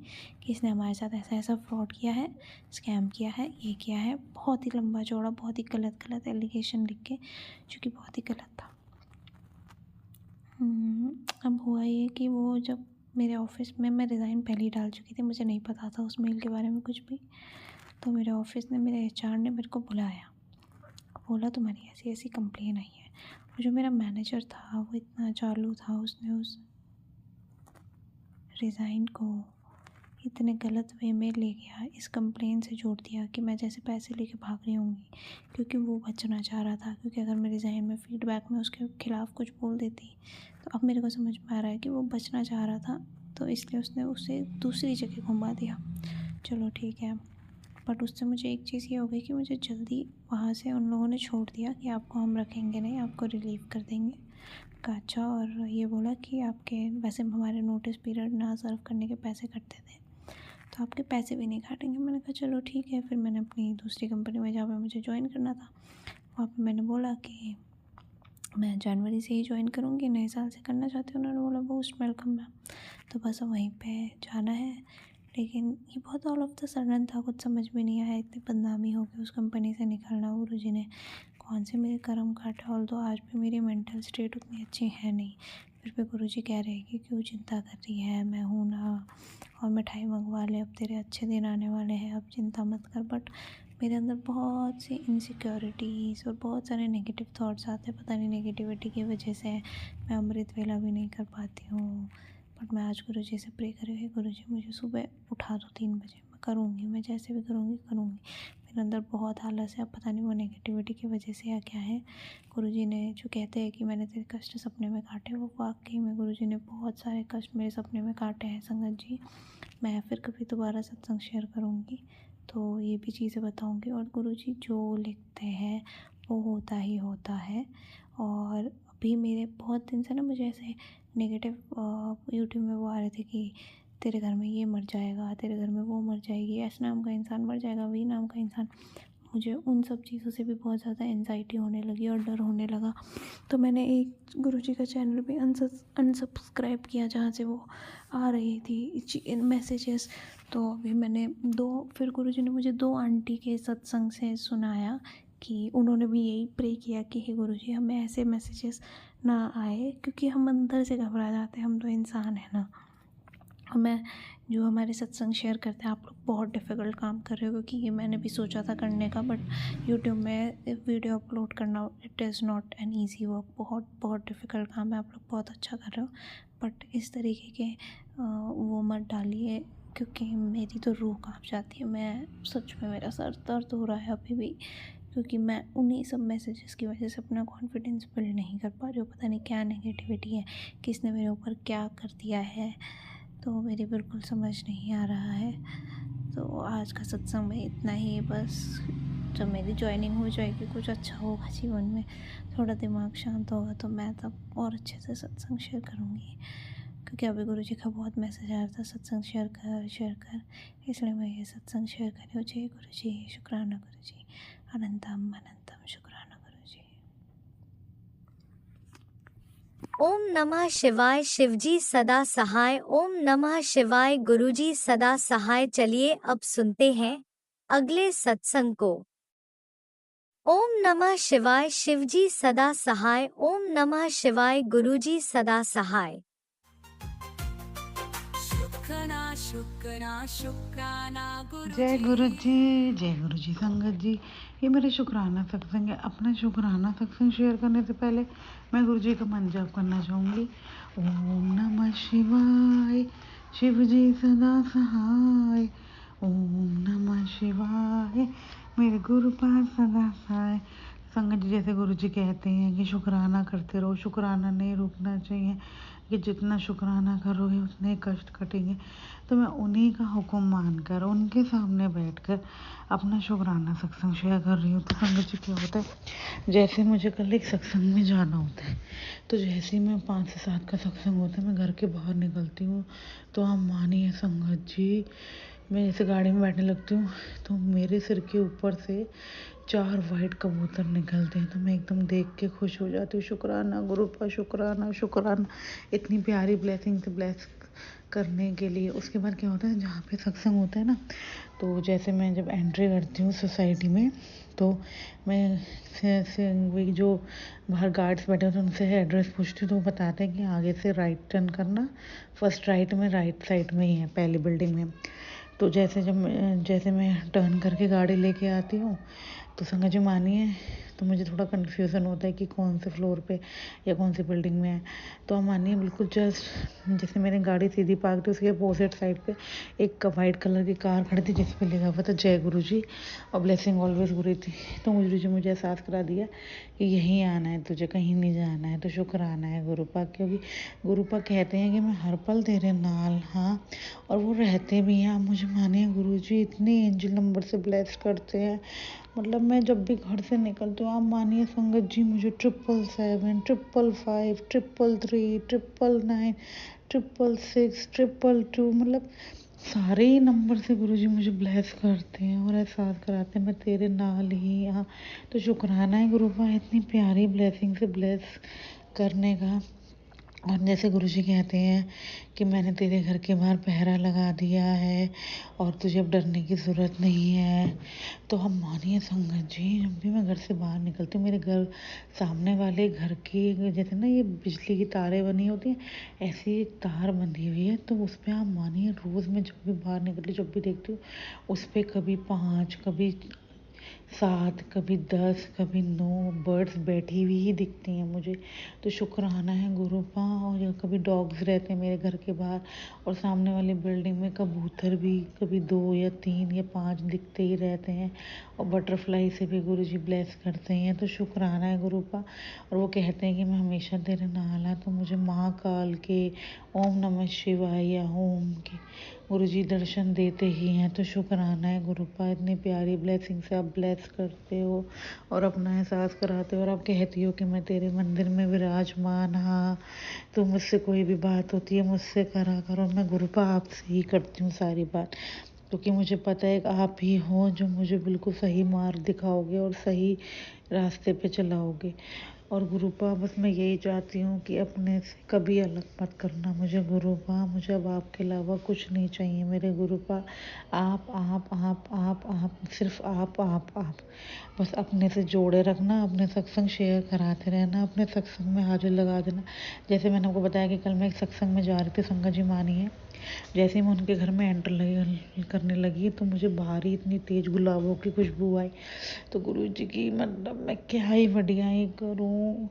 कि इसने हमारे साथ ऐसा फ्रॉड किया है, स्कैम किया है, ये किया है। बहुत ही लंबा चौड़ा, बहुत ही गलत एलिगेशन लिख के, जो कि बहुत ही गलत था। अब हुआ ये कि वो जब मेरे ऑफ़िस में, मैं रिज़ाइन पहले ही डाल चुकी थी, मुझे नहीं पता था उस मेल के बारे में कुछ भी, तो मेरे ऑफ़िस ने, मेरे HR ने मेरे को बुलाया, बोला तुम्हारी ऐसी कंप्लेन आई है। और वो जो मेरा मैनेजर था वो इतना चालू था, उसने उस रिज़ाइन को इतने गलत वे में ले गया, इस कंप्लेन से जोड़ दिया कि मैं जैसे पैसे लेके भाग रही होंगी, क्योंकि वो बचना चाह रहा था। क्योंकि अगर मैं रिज़ाइन में फ़ीडबैक में उसके खिलाफ़ कुछ बोल देती तो अब मेरे को समझ में आ रहा है कि वो बचना चाह रहा था, तो इसलिए उसने उसे दूसरी जगह घुमा दिया। चलो ठीक है, बट उससे मुझे एक चीज़ ये हो गई कि मुझे जल्दी वहाँ से उन लोगों ने छोड़ दिया कि आपको हम रखेंगे नहीं, आपको रिलीव कर देंगे। कहा अच्छा, और ये बोला कि आपके वैसे हमारे नोटिस पीरियड ना सर्व करने के पैसे कटते थे, तो आपके पैसे भी नहीं काटेंगे। मैंने कहा चलो ठीक है। फिर मैंने अपनी दूसरी कंपनी में जहाँ पे मुझे ज्वाइन करना था वहाँ पे मैंने बोला कि मैं जनवरी से ही ज्वाइन करूँगी, नए साल से करना चाहती हूँ। उन्होंने बोला मोस्ट वेलकम मैम। तो बस वहीं पे जाना है, लेकिन ये बहुत ऑल ऑफ द सडन था, कुछ समझ में नहीं आया। इतनी बदनामी हो गई उस कंपनी से निकलना, गुरुजी ने कौन से मेरे कर्म काटे। ऑल तो आज भी मेरी मेंटल स्टेट उतनी अच्छी है नहीं, फिर भी गुरुजी कह रहे हैं कि क्यों चिंता कर रही है, मैं हूँ ना, और मिठाई मंगवा ले, अब तेरे अच्छे दिन आने वाले हैं, अब चिंता मत कर। बट मेरे अंदर बहुत सी इनसिक्योरिटीज़ और बहुत सारे नेगेटिव थॉट्स आते हैं। पता नहीं नेगेटिविटी की वजह से मैं अमृत वेला भी नहीं कर पाती हूँ। बट मैं आज गुरुजी से प्रे कर रही हूँ, गुरुजी मुझे सुबह उठा दो 3 बजे, मैं करूँगी, मैं जैसे भी करूँगी। मेरे अंदर बहुत आलस है, अब पता नहीं वो नेगेटिविटी की वजह से या क्या है। गुरुजी ने जो कहते हैं कि मैंने तेरे कष्ट सपने में काटे, वो वाकई में गुरुजी ने बहुत सारे कष्ट मेरे सपने में काटे हैं संगत जी। मैं फिर कभी दोबारा सत्संग शेयर करूँगी तो ये भी चीज़ें बताऊँगी। और गुरुजी जो लिखते हैं वो होता ही होता है। और अभी मेरे बहुत दिन से ना मुझे ऐसे नेगेटिव यूट्यूब में वो आ रहे थे कि तेरे घर में ये मर जाएगा, तेरे घर में वो मर जाएगी, एस नाम का इंसान मर जाएगा, वी नाम का इंसान। मुझे उन सब चीज़ों से भी बहुत ज़्यादा एंजाइटी होने लगी और डर होने लगा। तो मैंने एक गुरुजी का चैनल भी अनसब्सक्राइब किया जहाँ से वो आ रही थी मैसेजेस। तो अभी मैंने फिर गुरुजी ने मुझे 2 आंटी के सत्संग से सुनाया कि उन्होंने भी यही प्रे किया कि हे गुरुजी हमें ऐसे मैसेजेस ना आए, क्योंकि हम अंदर से घबरा जाते हैं, हम तो इंसान हैं ना। मैं जो हमारे सत्संग शेयर करते हैं, आप लोग बहुत डिफ़िकल्ट काम कर रहे हो, क्योंकि ये मैंने भी सोचा था करने का, बट यूट्यूब में वीडियो अपलोड करना it is not an easy work, बहुत डिफ़िकल्ट काम है। आप लोग बहुत अच्छा कर रहे हो, बट इस तरीके के वो मत डालिए, क्योंकि मेरी तो रूह काँप जाती है। मैं सच में, मेरा सर दर्द हो रहा है अभी भी, क्योंकि मैं उन्हीं सब मैसेजेस की वजह से अपना कॉन्फिडेंस बिल्ड नहीं कर पा रही हूँ। पता नहीं क्या नेगेटिविटी है, किसने मेरे ऊपर क्या कर दिया है, तो मेरी बिल्कुल समझ नहीं आ रहा है। तो आज का सत्संग में इतना ही बस। जब मेरी जॉइनिंग हो जाएगी, कुछ अच्छा होगा जीवन में, थोड़ा दिमाग शांत होगा, तो मैं तब और अच्छे से सत्संग शेयर करूँगी। क्योंकि अभी गुरुजी का बहुत मैसेज आ रहा था सत्संग शेयर कर, इसलिए मैं ये सत्संग शेयर कर रही हूँ। जय गुरुजी, शुक्राना गुरुजी, अनंतम अनंतम शुक्राना गुरुजी। ओम नमः शिवाय। शिवजी सदा सहाय। ओम नमः शिवाय। गुरुजी सदा सहाय। चलिए अब सुनते हैं अगले सत्संग को। ओम नमः शिवाय। शिवजी सदा सहाय। ओम नमः शिवाय। गुरुजी सदा सहाय। शुक्राना जय गुरु जी संगत जी। ये मेरा शुक्राना सत्संग है। अपना शुक्राना सत्संग शेयर करने से पहले मैं गुरु जी का मंत्र जाप करना चाहूँगी। ओम नमः शिवाय। शिव जी सदा सहाय। ओम नमः शिवाय। मेरे गुरु पास सदा सहाय। संगत जी, जैसे गुरु जी कहते हैं कि शुक्राना करते रहो, शुक्राना नहीं रुकना चाहिए, कि जितना शुक्राना करोगे उतने कष्ट कटेंगे। तो मैं उन्हीं का हुक्म मानकर उनके सामने बैठकर अपना शुक्राना सत्संग शेयर कर रही हूँ। तो संगत जी क्या होता है, जैसे मुझे कल एक सत्संग में जाना होता है, तो जैसे ही मैं 5 से 7 का सत्संग होता है, मैं घर के बाहर निकलती हूँ, तो आप मानिए संगत जी, मैं जैसे गाड़ी में बैठने लगती हूँ तो मेरे सिर के ऊपर से 4 वाइट कबूतर निकलते हैं। तो मैं एकदम देख के खुश हो जाती हूँ। शुक्राना गुरु का, शुक्राना शुक्राना, इतनी प्यारी ब्लेसिंग से ब्लेस करने के लिए। उसके बाद क्या होता है, जहाँ पे सत्संग होता है ना, तो जैसे मैं जब एंट्री करती हूँ सोसाइटी में, तो मैं वही जो बाहर गार्ड्स बैठे होते हैं उनसे एड्रेस पूछती हूँ, तो वो बताते हैं कि आगे से राइट टर्न करना, फर्स्ट राइट में, राइट साइड में ही है, पहली बिल्डिंग में। तो जैसे मैं टर्न करके गाड़ी लेके आती हूँ, तो संगत जी मानिए, तो मुझे थोड़ा कन्फ्यूज़न होता है कि कौन से फ्लोर पे या कौन सी बिल्डिंग में है। तो आप मानिए बिल्कुल जस्ट जैसे मैंने गाड़ी सीधी पार्क थी, उसके अपोजिट साइड पे एक वाइट कलर की कार खड़ी थी जिस पे लिखा हुआ था जय गुरु जी और ब्लेसिंग ऑलवेज गुरु थी। तो गुरु जी मुझे एहसास करा दिया कि यहीं आना है, तुझे कहीं नहीं जाना है। तो शुक्राना है गुरुपा, क्योंकि गुरुपा कहते हैं कि मैं हर पल तेरे नाल हाँ, और वो रहते भी हैं। आप मुझे मानिए गुरु जी इतने एंजल नंबर से ब्लेस करते हैं। मतलब मैं जब भी घर से निकलती हूँ, आप मानिए संगत जी, मुझे 777, 555, 333, 999, 666, 222 मतलब सारे ही नंबर से गुरुजी मुझे ब्लेस करते हैं और एहसास कराते हैं मैं तेरे नाल ही यहाँ। तो शुक्राना है गुरुपा इतनी प्यारी ब्लेसिंग से ब्लेस करने का। और जैसे गुरुजी कहते हैं कि मैंने तेरे घर के बाहर पहरा लगा दिया है और तुझे अब डरने की ज़रूरत नहीं है। तो हम मानिए संगत जी, जब भी मैं घर से बाहर निकलती हूँ, मेरे घर सामने वाले घर की जैसे ना ये बिजली की तारें बनी होती हैं, ऐसी एक तार बंधी हुई है। तो उस पर आप मानिए रोज़ मैं जब भी बाहर निकलती, जब भी देखती हूँ उस पर कभी 5, कभी 7, कभी 10, कभी 9 बर्ड्स बैठी हुई ही दिखती हैं मुझे। तो शुक्राना है गुरुपा। और या कभी डॉग्स रहते हैं मेरे घर के बाहर, और सामने वाली बिल्डिंग में कबूतर भी कभी 2 या 3 या 5 दिखते ही रहते हैं। और बटरफ्लाई से भी गुरुजी ब्लेस करते हैं। तो शुक्राना है गुरुपा। और वो कहते हैं कि मैं हमेशा तेरे नाल हाँ। तो मुझे महाकाल के, ओम नमः शिवाय या ओम के गुरुजी दर्शन देते ही हैं। तो शुक्राना है गुरुपा, इतनी प्यारी ब्लेसिंग से आप ब्लेस करते हो और अपना एहसास कराते हो। और आप कहती हो कि मैं तेरे मंदिर में विराजमान हाँ, तो मुझसे कोई भी बात होती है मुझसे करा करो। मैं गुरुपा आपसे ही करती हूँ सारी बात, क्योंकि मुझे पता है कि आप ही हो जो मुझे बिल्कुल सही मार्ग दिखाओगे और सही रास्ते पे चलाओगे। और गुरुपा बस मैं यही चाहती हूँ कि अपने से कभी अलग मत करना मुझे गुरुपा। मुझे अब आपके अलावा कुछ नहीं चाहिए मेरे गुरुपा। आप सिर्फ आप बस अपने से जोड़े रखना, अपने सत्संग शेयर कराते रहना, अपने सत्संग में हाजिर लगा देना। जैसे मैंने आपको बताया कि कल मैं एक सत्संग में जा रही थी, संगत जी मानिए जैसे ही मैं उनके घर में एंटर करने लगी तो मुझे बाहर ही इतनी तेज़ गुलाबों की खुशबू आई। तो गुरु जी की मतलब मैं क्या ही बढ़ियाई करूँ।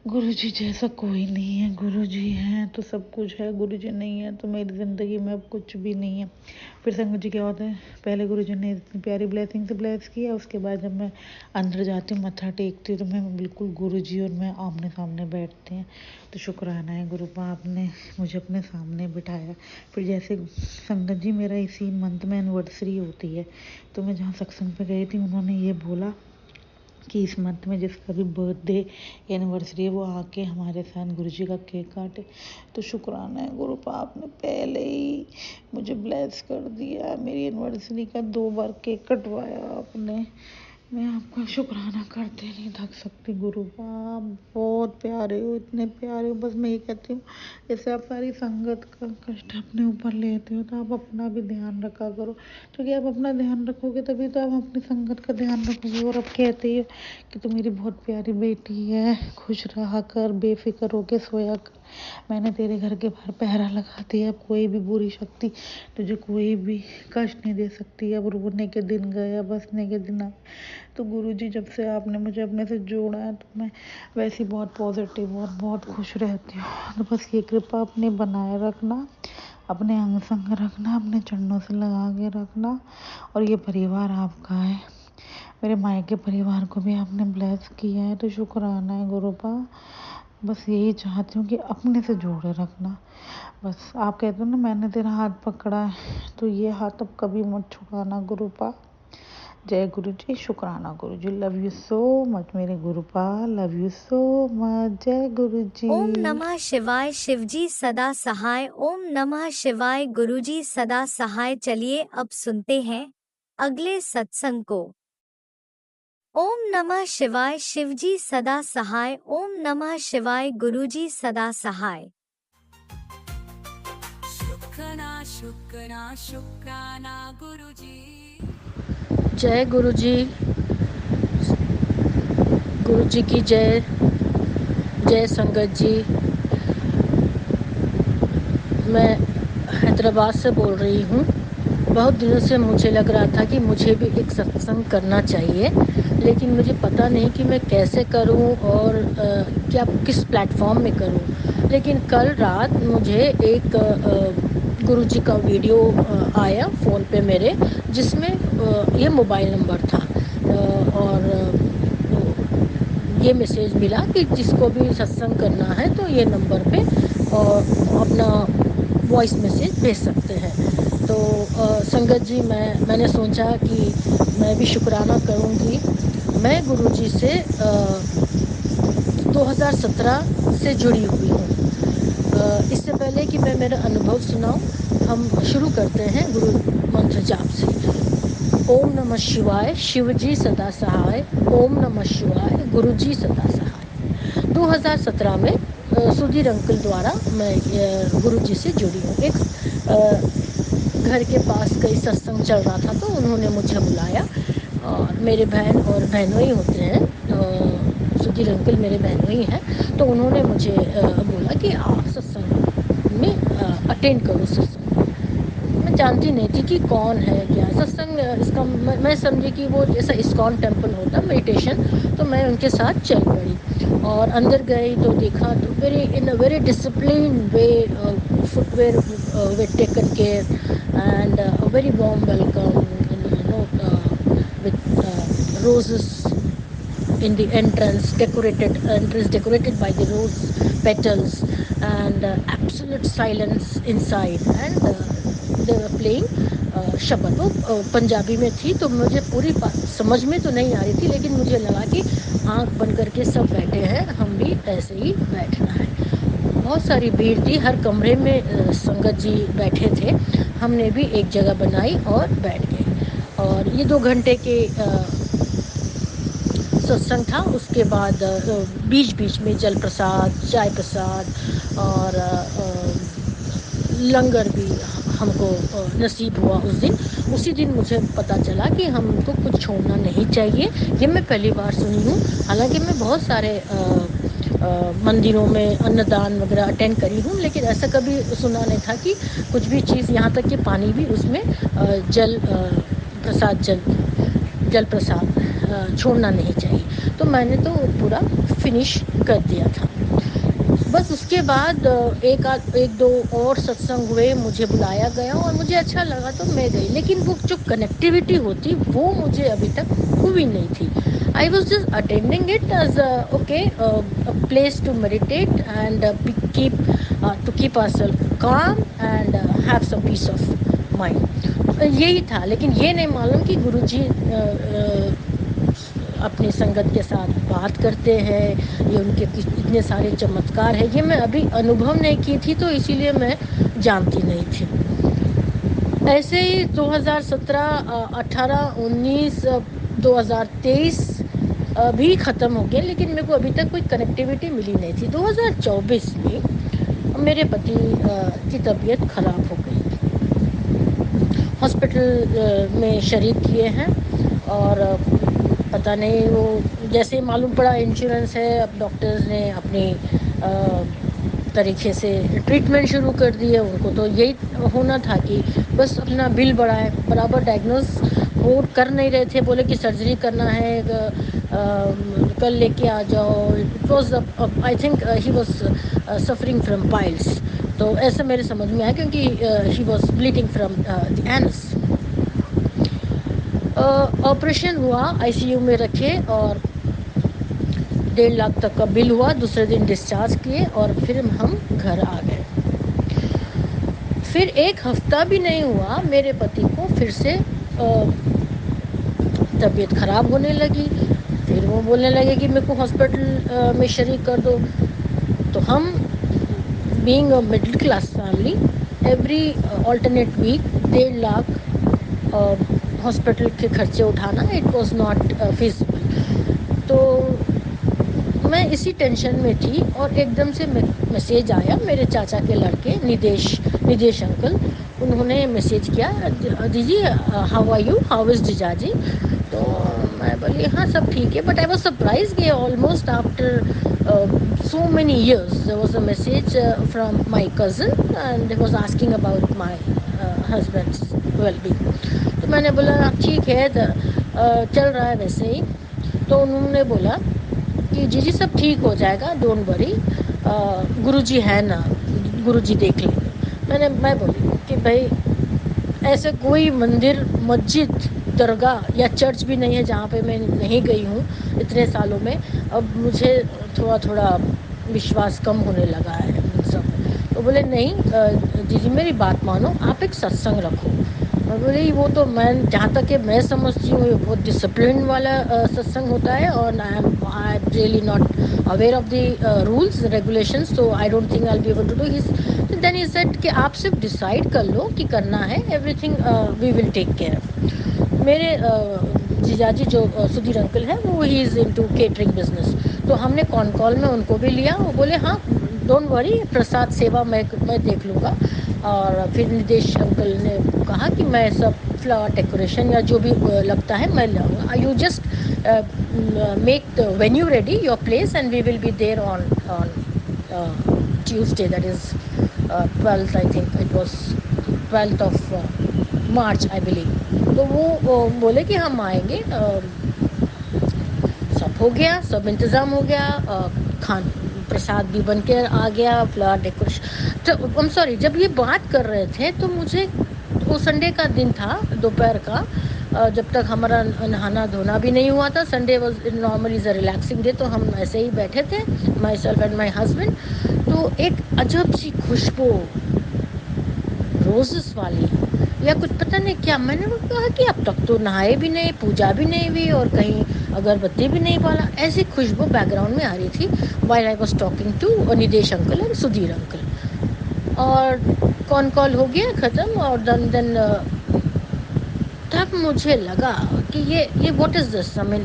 गुरु जी जैसा कोई नहीं है, गुरु जी हैं तो सब कुछ है, गुरु जी नहीं है तो मेरी ज़िंदगी में अब कुछ भी नहीं है। फिर संगत जी क्या होता है, पहले गुरु जी ने इतनी प्यारी ब्लेसिंग से ब्लेस किया, उसके बाद जब मैं अंदर जाती हूँ मत्था टेकती हूँ तो मैं बिल्कुल गुरु जी और मैं आमने सामने बैठते हैं। तो शुक्राना है गुरुपा, आपने मुझे अपने सामने बिठाया। फिर जैसे संगत जी मेरा इसी मंथ में एनिवर्सरी होती है, तो मैं जहाँ सत्संग पे गई थी उन्होंने ये बोला कि इस मंथ में जिसका भी बर्थडे एनिवर्सरी है वो आके हमारे साथ गुरुजी का केक काटे। तो शुक्राना है गुरुपा, आपने पहले ही मुझे ब्लेस कर दिया, मेरी एनिवर्सरी का 2 बार केक कटवाया आपने। मैं आपका शुक्राना करते नहीं थक सकती गुरुपा, आप बहुत प्यारे हो, इतने प्यारे हो। बस मैं ये कहती हूँ जैसे आप सारी संगत का कष्ट अपने ऊपर लेते हो तो आप अपना भी ध्यान रखा करो, क्योंकि आप अपना ध्यान रखोगे तभी तो आप अपनी संगत का ध्यान रखोगे। और आप कहते ही कि तू मेरी बहुत प्यारी बेटी है, खुश रहा कर, बेफिक्र होके सोया कर, मैंने तेरे घर के बाहर पहरा लगा दिया, अब कोई भी बुरी शक्ति तुझे कोई भी कष्ट नहीं दे सकती। अब रोने के दिन गया, बसने के दिन आए। तो गुरुजी जब से आपने मुझे अपने से जोड़ा है तो मैं वैसे ही बहुत पॉजिटिव और बहुत खुश रहती हूँ। तो बस ये कृपा अपने बनाए रखना, अपने अंग संग रखना, अपने चरणों से लगा के रखना। और ये परिवार आपका है, मेरे मायके परिवार को भी आपने ब्लेस किया है। तो शुक्राना है गुरुपा, बस यही चाहती हूँ कि अपने से जोड़े रखना। बस आप कहते हो ना मैंने तेरा हाथ पकड़ा है, तो ये हाथ अब कभी मत छुड़ाना गुरुपा। जय गुरु जी, शुक्राना गुरु जी, लव यू सो मच मेरे गुरुपा, लव यू सो मच, जय गुरु जी। ओम नमः शिवाय, शिवजी सदा सहाय। ओम नमः शिवाय, गुरुजी सदा सहाय। चलिए अब सुनते हैं अगले सत्संग को। ओम नमः शिवाय, शिवजी सदा सहाय। ओम नमः शिवाय, गुरुजी सदा सहाय। शुक्राना गुरुजी। जय गुरुजी, गुरुजी की जय, जय संगत जी। मैं हैदराबाद से बोल रही हूँ, बहुत दिनों से मुझे लग रहा था कि मुझे भी एक सत्संग करना चाहिए, लेकिन मुझे पता नहीं कि मैं कैसे करूं और क्या किस प्लेटफॉर्म में करूं। लेकिन कल रात मुझे एक गुरुजी का वीडियो आया फ़ोन पे मेरे, जिसमें ये मोबाइल नंबर था और ये मैसेज मिला कि जिसको भी सत्संग करना है तो ये नंबर पे अपना वॉइस मैसेज भेज सकते हैं। तो संगत जी, मैंने सोचा कि मैं भी शुक्राना करूँगी। मैं गुरुजी से 2017 से जुड़ी हुई हूँ। इससे पहले कि मैं मेरा अनुभव सुनाऊँ, हम शुरू करते हैं गुरु मंत्र जाप से। ओम नमः शिवाय, शिवजी सदा सहाय। ओम नमः शिवाय, गुरुजी सदा सहाय। 2017 में सुधीर अंकल द्वारा मैं गुरुजी से जुड़ी हूँ। एक घर के पास कई सत्संग चल रहा था तो उन्होंने मुझे बुलाया, और मेरे बहन और बहनोई होते हैं, सुधीर अंकल मेरे बहनोई हैं, तो उन्होंने मुझे बोला कि आप सत्संग में अटेंड करो सत्संग। मैं जानती नहीं थी कि कौन है क्या सत्संग। इसका मैं समझी कि वो जैसा इस्कॉन टेम्पल होता मेडिटेशन, तो मैं उनके साथ चल पड़ी और अंदर गई तो देखा तो in a very discipline way, footwear were taken care and a very warm welcome, with roses in the entrance, decorated by the rose petals, and absolute silence inside, and they were playing शब्द। वो पंजाबी में थी तो मुझे पूरी बात समझ में तो नहीं आ रही थी, लेकिन मुझे लगा कि आंख बंद करके सब बैठे हैं, हम भी ऐसे ही बैठना है। बहुत सारी भीड़ थी, हर कमरे में संगत जी बैठे थे। हमने भी एक जगह बनाई और बैठ गए, और ये 2 घंटे के सत्संग था। उसके बाद बीच बीच में जल प्रसाद, चाय प्रसाद और लंगर भी हमको नसीब हुआ उस दिन। उसी दिन मुझे पता चला कि हमको कुछ छोड़ना नहीं चाहिए। ये मैं पहली बार सुनी हूँ, हालांकि मैं बहुत सारे मंदिरों में अन्नदान वगैरह अटेंड करी हूँ, लेकिन ऐसा कभी सुना नहीं था कि कुछ भी चीज़, यहाँ तक कि पानी भी उसमें जल प्रसाद छोड़ना नहीं चाहिए। तो मैंने तो पूरा फिनिश कर दिया था। बस उसके बाद एक दो और सत्संग हुए, मुझे बुलाया गया और मुझे अच्छा लगा तो मैं गई, लेकिन वो जो कनेक्टिविटी होती वो मुझे अभी तक हुई नहीं थी। I was just attending it as a place to meditate and to keep ourselves calm and have some peace of mind. यही था, लेकिन ये नहीं मालूम कि गुरुजी अपनी संगत के साथ बात करते हैं, ये उनके इतने सारे चमत्कार हैं, ये मैं अभी अनुभव नहीं की थी, तो इसीलिए मैं जानती नहीं थी। ऐसे ही 2017, 18, 19, 2023 भी ख़त्म हो गए, लेकिन मेरे को अभी तक कोई कनेक्टिविटी मिली नहीं थी। 2024 में मेरे पति की तबीयत ख़राब हो गई, हॉस्पिटल में शरीक किए हैं, और पता नहीं वो जैसे मालूम पड़ा इंश्योरेंस है, अब डॉक्टर्स ने अपनी तरीके से ट्रीटमेंट शुरू कर दी है। उनको तो यही होना था कि बस अपना बिल बढ़ाए, बराबर डायग्नोस वो कर नहीं रहे थे। बोले कि सर्जरी करना है, कल लेके आ जाओ। It was I think he was suffering from piles, तो ऐसा मेरे समझ में आया, क्योंकि he was bleeding from the anus. Operation हुआ, आईसीयू में रखे और 1.5 लाख तक का बिल हुआ। दूसरे दिन डिस्चार्ज किए और फिर हम घर आ गए। फिर 1 हफ्ता भी नहीं हुआ, मेरे पति को फिर से तबीयत ख़राब होने लगी। फिर वो बोलने लगे कि मेरे को हॉस्पिटल में शरीक कर दो। तो हम being a middle class family, every alternate week 1.5 lakh hospital के खर्चे उठाना, इट वॉज नॉट फिजिबल। तो मैं इसी टेंशन में थी, और एकदम से मैसेज आया मेरे चाचा के लड़के निदेश अंकल। उन्होंने मैसेज किया, दीदी how are you, how is जीजाजी। तो मैं बोली हाँ सब ठीक है, बट आई वॉज सरप्राइज कि almost after so many years there was a message from my cousin, and he was asking about my husband's well-being. तो मैंने बोला ठीक है, चल रहा है वैसे ही. तो उन्होंने बोला कि जीजी सब ठीक हो जाएगा, डोंट वरी, गुरुजी है ना, गुरुजी देख लेंगे. मैं बोली कि भाई ऐसे कोई मंदिर, मस्जिद, दरगाह या चर्च भी नहीं है जहाँ पे मैं नहीं गई हूँ इतने सालों में. अब मुझे थोड़ा थोड़ा विश्वास कम होने लगा है इन सब. तो बोले नहीं जीजी मेरी बात मानो, आप एक सत्संग रखो. मैं बोली वो तो मैं जहाँ तक कि मैं समझती हूँ बहुत डिसिप्लिन वाला सत्संग होता है, और I am really not aware of the rules regulations, तो I don't think I will be able to do this. Then he said कि आप सिर्फ डिसाइड कर लो कि करना है, everything we will take care of. मेरे जीजाजी जो सुधीर अंकल है वो he is into catering business, तो हमने कॉल में उनको भी लिया. वो बोले हाँ डोंट वरी, प्रसाद सेवा मैं देख लूँगा. और फिर निदेश अंकल ने कहा कि मैं सब फ्लावर डेकोरेशन या जो भी लगता है मैं लाऊंगा. You just make the venue ready, your place, and we will be there on Tuesday, that is 12th, I think it was 12th of March I believe. तो वो बोले कि हम आएंगे. सब हो गया, सब इंतज़ाम हो गया, खान प्रसाद भी बन के आ गया, फ्लावर डेकोरेशन. तो आई एम सॉरी, जब ये बात कर रहे थे तो मुझे, वो संडे का दिन था दोपहर का, जब तक हमारा नहाना धोना भी नहीं हुआ था. Sunday was normally is a relaxing day, तो हम ऐसे ही बैठे थे, my self and my husband. तो एक अजब सी खुशबू रोजेस वाली या कुछ पता नहीं क्या, मैंने कहा कि अब तक तो नहाए भी नहीं, पूजा भी नहीं हुई और कहीं अगरबत्ती भी नहीं बाला. ऐसी खुशबू बैकग्राउंड में आ रही थी while I was talking to Nidesh uncle and Sudhir uncle. और कॉल हो गया ख़त्म. और देन तब मुझे लगा कि ये what is this, I mean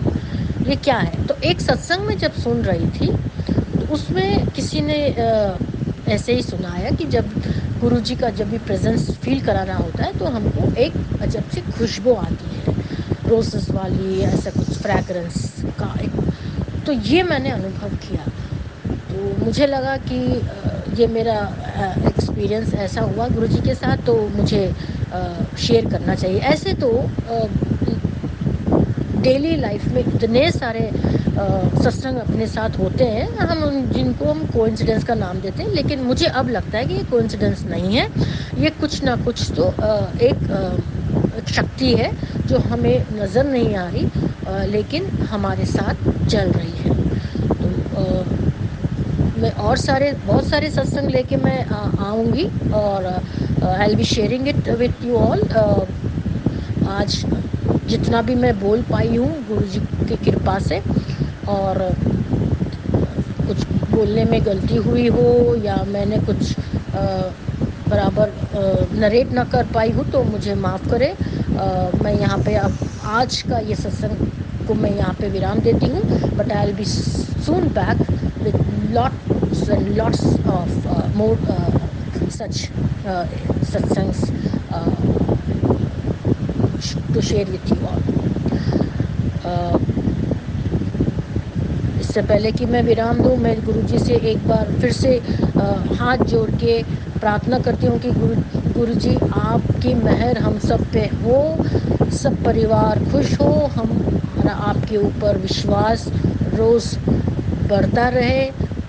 ये क्या है. तो एक सत्संग में जब सुन रही थी तो उसमें किसी ने ऐसे ही सुनाया कि जब गुरुजी का जब भी प्रेजेंस फील कराना होता है तो हमको एक अजब सी खुशबू आती है, रोजेस वाली, ऐसा कुछ फ्रैग्रेंस का एक. तो ये मैंने अनुभव किया. तो मुझे लगा कि ये मेरा एक्सपीरियंस ऐसा हुआ गुरुजी के साथ, तो मुझे शेयर करना चाहिए. ऐसे तो डेली लाइफ में इतने सारे सत्संग अपने साथ होते हैं, जिनको हम कोइंसिडेंस का नाम देते हैं, लेकिन मुझे अब लगता है कि ये कोइंसिडेंस नहीं है, ये कुछ ना कुछ तो एक शक्ति है जो हमें नज़र नहीं आ रही लेकिन हमारे साथ चल रही है. तो मैं और बहुत सारे सत्संग लेके मैं आऊँगी और आई will be sharing it with you all. आज जितना भी मैं बोल पाई हूँ गुरुजी की कृपा से, और कुछ बोलने में गलती हुई हो या मैंने कुछ बराबर नरेट ना कर पाई हूँ तो मुझे माफ़ करें. मैं यहाँ पे अब आज का ये सत्संग को मैं यहाँ पे विराम देती हूँ. But I will B soon back with lots and lots of more such satsangs to share with you all. इससे पहले कि मैं विराम दूँ, मैं गुरुजी से एक बार फिर से हाथ जोड़ के प्रार्थना करती हूँ कि गुरुजी आपकी मेहर हम सब पे हो, सब परिवार खुश हो, हमारा आपके ऊपर विश्वास रोज़ बढ़ता रहे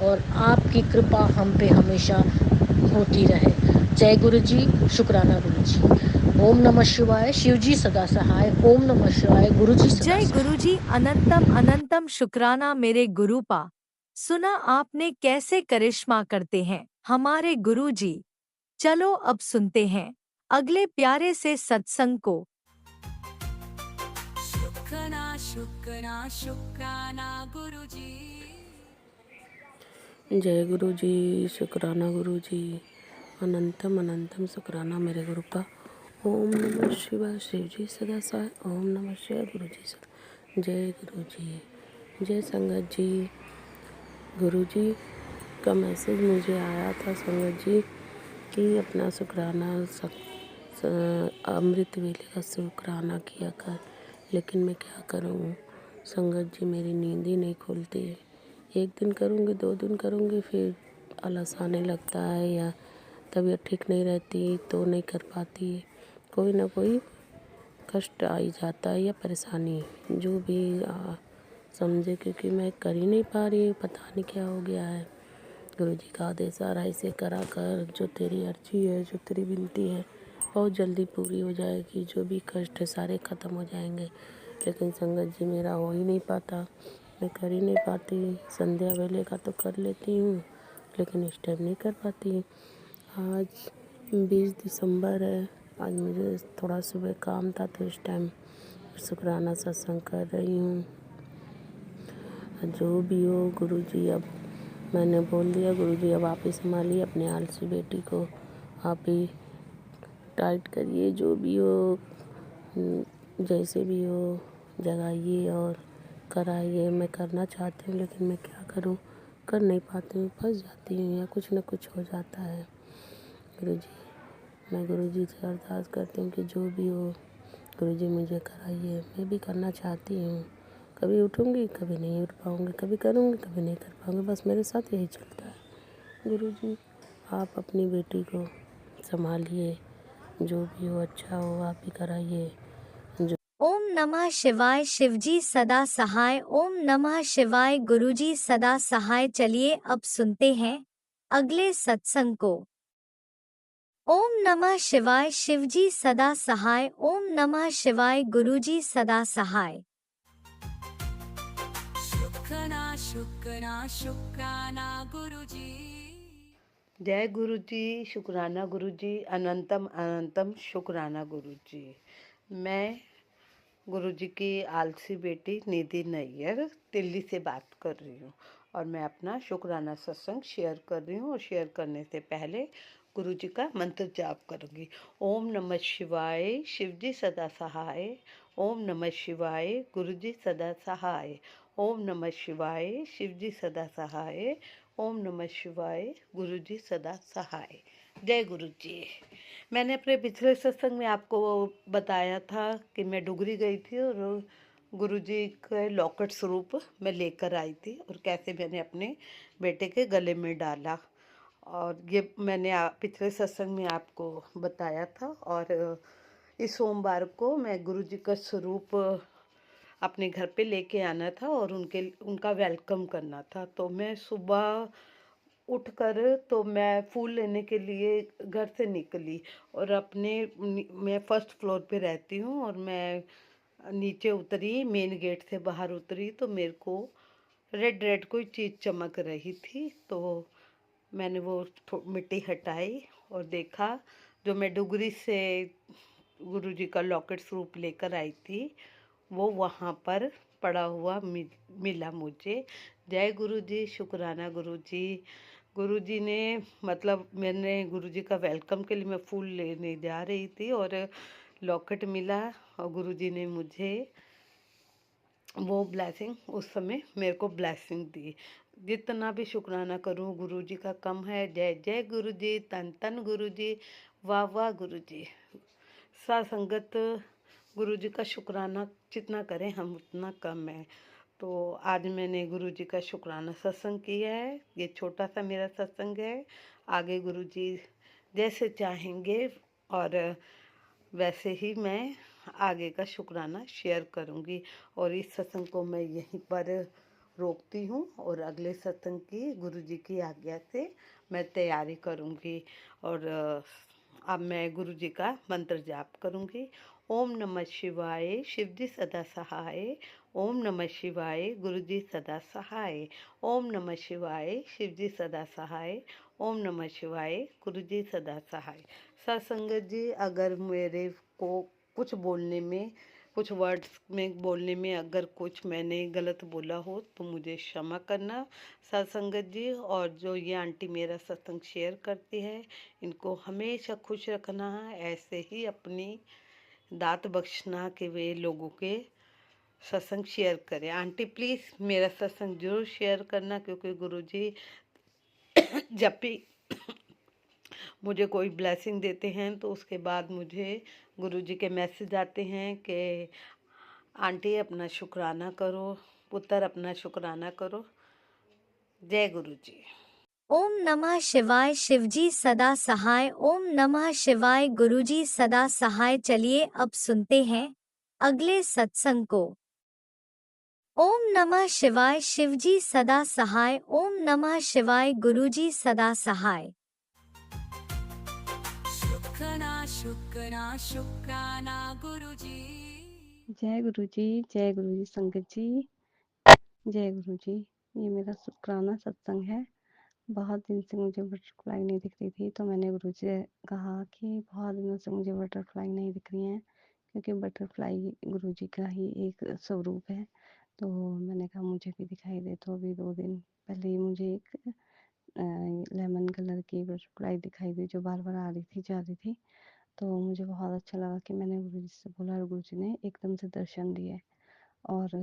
और आपकी कृपा हम पे हमेशा होती रहे. जय गुरुजी, शुक्राना गुरुजी. ओम नमः शिवाय, शिवजी सदा सहाय. ओम नमः शिवाय, गुरुजी सदा जय सहाय. गुरुजी अनंतम अनंतम शुक्राना मेरे गुरुपा. सुना आपने कैसे करिश्मा करते हैं हमारे गुरुजी. चलो अब सुनते हैं अगले प्यारे से सत्संग को. शुक्राना शुक्राना शुक्राना गुरुजी. जय गुरुजी, शुक्राना गुरुजी. अनंतम अनंतम शुक्राना मेरे गुरुपा. ओम नमः शिवाय, शिवजी सदा सहाय. ओम नमः शिवाय, गुरुजी सदा. जय गुरुजी, जय संगत जी. गुरुजी का मैसेज मुझे आया था संगत जी कि अपना शुक्राना अमृत वेले का शुक्राना किया कर. लेकिन मैं क्या करूँ संगत जी, मेरी नींद ही नहीं खुलती. एक दिन करूँगी, 2 दिन करूँगी, फिर आलस आने लगता है या तबीयत ठीक नहीं रहती तो नहीं कर पाती. कोई ना कोई कष्ट आ ही जाता है या परेशानी, जो भी समझे, क्योंकि मैं कर ही नहीं पा रही, पता नहीं क्या हो गया है। गुरु जी का आदेश आ रहा है, इसे करा कर, जो तेरी अर्जी है, जो तेरी विनती है बहुत जल्दी पूरी हो जाएगी, जो भी कष्ट है सारे ख़त्म हो जाएंगे। लेकिन संगत जी मेरा हो ही नहीं पाता, मैं कर ही नहीं पाती। संध्या वेले का तो कर लेती हूँ, लेकिन इस टाइम नहीं कर पाती। आज 20 दिसंबर है, आज मुझे थोड़ा सुबह काम था तो इस टाइम शुक्राना सत्संग कर रही हूँ। जो भी हो गुरुजी, अब मैंने बोल दिया, गुरुजी अब आप ही संभालिए अपने आलसी बेटी को, आप ही टाइट करिए, जो भी हो जैसे भी हो जगाइए और कराइए। मैं करना चाहती हूँ लेकिन मैं क्या करूँ, कर नहीं पाती हूँ, फंस जाती हूँ या कुछ न कुछ हो जाता है। गुरुजी, मैं गुरुजी से अरदास करती हूँ कि जो भी हो गुरुजी मुझे कराइए। मैं भी करना चाहती हूँ, कभी उठूँगी कभी नहीं उठ पाऊँगी, कभी करूँगी कभी नहीं कर पाऊँगी, बस मेरे साथ यही चलता है। गुरुजी आप अपनी बेटी को संभालिए, जो भी हो अच्छा हो आप ही कराइए। ओम नमः शिवाय। शिवजी सदा सहाय। ओम नमः शिवाय। गुरुजी सदा सहाय। चलिए अब सुनते हैं अगले सत्संग को। ओम नमः शिवाय। शिवजी सदा सहाय। ओम नमः शिवाय। गुरुजी सदा सहाय। शुक्राना शुक्राना शुक्राना गुरुजी। जय गुरु जी, शुक्राना गुरु जी, अनंतम अनंतम शुक्राना गुरु जी। मैं गुरु जी की आलसी बेटी निधि नैयर दिल्ली से बात कर रही हूँ और मैं अपना शुक्राना सत्संग शेयर कर रही हूँ। और शेयर करने से पहले गुरु जी का मंत्र जाप करूँगी। ओम नमः शिवाय, शिव जी सदा सहाय। ओम नमः शिवाय, गुरु जी सदा सहाय। ओम नमः शिवाय, शिव जी सदा सहाय। ओम नमः शिवाय, गुरु जी सदा सहाय। जय गुरु जी। मैंने अपने पिछले सत्संग में आपको बताया था कि मैं डुगरी गई थी और गुरु जी के लॉकेट स्वरूप मैं लेकर आई थी और कैसे मैंने अपने बेटे के गले में डाला, और ये मैंने पिछले सत्संग में आपको बताया था। और इस सोमवार को मैं गुरु जी का स्वरूप अपने घर पे लेके आना था और उनका वेलकम करना था। तो मैं सुबह उठकर तो मैं फूल लेने के लिए घर से निकली और मैं फर्स्ट फ्लोर पे रहती हूँ और मैं नीचे उतरी, मेन गेट से बाहर उतरी तो मेरे को रेड रेड कोई चीज़ चमक रही थी। तो मैंने वो मिट्टी हटाई और देखा जो मैं डुगरी से गुरुजी का लॉकेट स्वरूप लेकर आई थी वो वहाँ पर पड़ा हुआ मिला मुझे। जय गुरुजी, शुक्राना गुरुजी। गुरुजी ने मतलब मैंने गुरुजी का वेलकम के लिए मैं फूल लेने जा रही थी और लॉकेट मिला और गुरुजी ने मुझे वो ब्लेसिंग उस समय मेरे को ब्लेसिंग दी। जितना भी शुक्राना करूं गुरुजी का कम है। जय जय गुरुजी, तन तन गुरुजी, वाह वाह गुरुजी। साथ संगत गुरुजी का शुक्राना जितना करें हम उतना कम है। तो आज मैंने गुरुजी का शुक्राना सत्संग किया है। ये छोटा सा मेरा सत्संग है, आगे गुरुजी जैसे चाहेंगे और वैसे ही मैं आगे का शुक्राना शेयर करूंगी। और इस सत्संग को मैं यहीं पर रोकती हूँ और अगले सत्संग की गुरुजी की आज्ञा से मैं तैयारी करूंगी। और अब मैं गुरुजी का मंत्र जाप करूंगी। ओम नमः शिवाय, शिवजी सदा सहाय। ओम नमः शिवाय, गुरुजी सदा सहाय। ओम नमः शिवाय, शिवजी सदा सहाय। ओम नमः शिवाय, गुरुजी सदा सहाय। सत्संगत जी, अगर मेरे को कुछ बोलने में, कुछ वर्ड्स में बोलने में अगर कुछ मैंने गलत बोला हो तो मुझे क्षमा करना सत्संगत जी। और जो ये आंटी मेरा सत्संग शेयर करती है इनको हमेशा खुश रखना, ऐसे ही अपनी दात बख्शना कि वे लोगों के सत्संग शेयर करें। आंटी प्लीज़ मेरा सत्संग जरूर शेयर करना, क्योंकि गुरुजी जब भी मुझे कोई ब्लेसिंग देते हैं तो उसके बाद मुझे गुरुजी के मैसेज आते हैं कि आंटी अपना शुक्राना करो, पुत्र अपना शुक्राना करो। जय गुरुजी। ओम नमः शिवाय शिवजी सदा सहाय। ओम नमः शिवाय गुरुजी सदा सहाय। चलिए अब सुनते हैं अगले सत्संग को। ओम नमः शिवाय शिवजी सदा सहाय। ओम नमः शिवाय गुरुजी सदा सहाय। शुक्राना शुक्राना शुक्राना गुरुजी। जय गुरु जी, जय गुरु जी संगत जी, जय गुरु जी। ये मेरा शुक्राना सत्संग है। बहुत दिन से मुझे बटरफ्लाई नहीं दिख रही थी, तो मैंने गुरु जी से कहा कि बहुत दिनों से मुझे बटरफ्लाई नहीं दिख रही हैं, क्योंकि बटरफ्लाई गुरु जी का ही एक स्वरूप है। तो मैंने कहा मुझे भी दिखाई दे। तो अभी 2 दिन पहले ही मुझे एक लेमन कलर की बटरफ्लाई दिखाई दी, जो बार-बार आ रही थी, जा रही थी। तो मुझे बहुत अच्छा लगा कि मैंने गुरु जी से बोला और गुरु जी ने एकदम से दर्शन दिए। और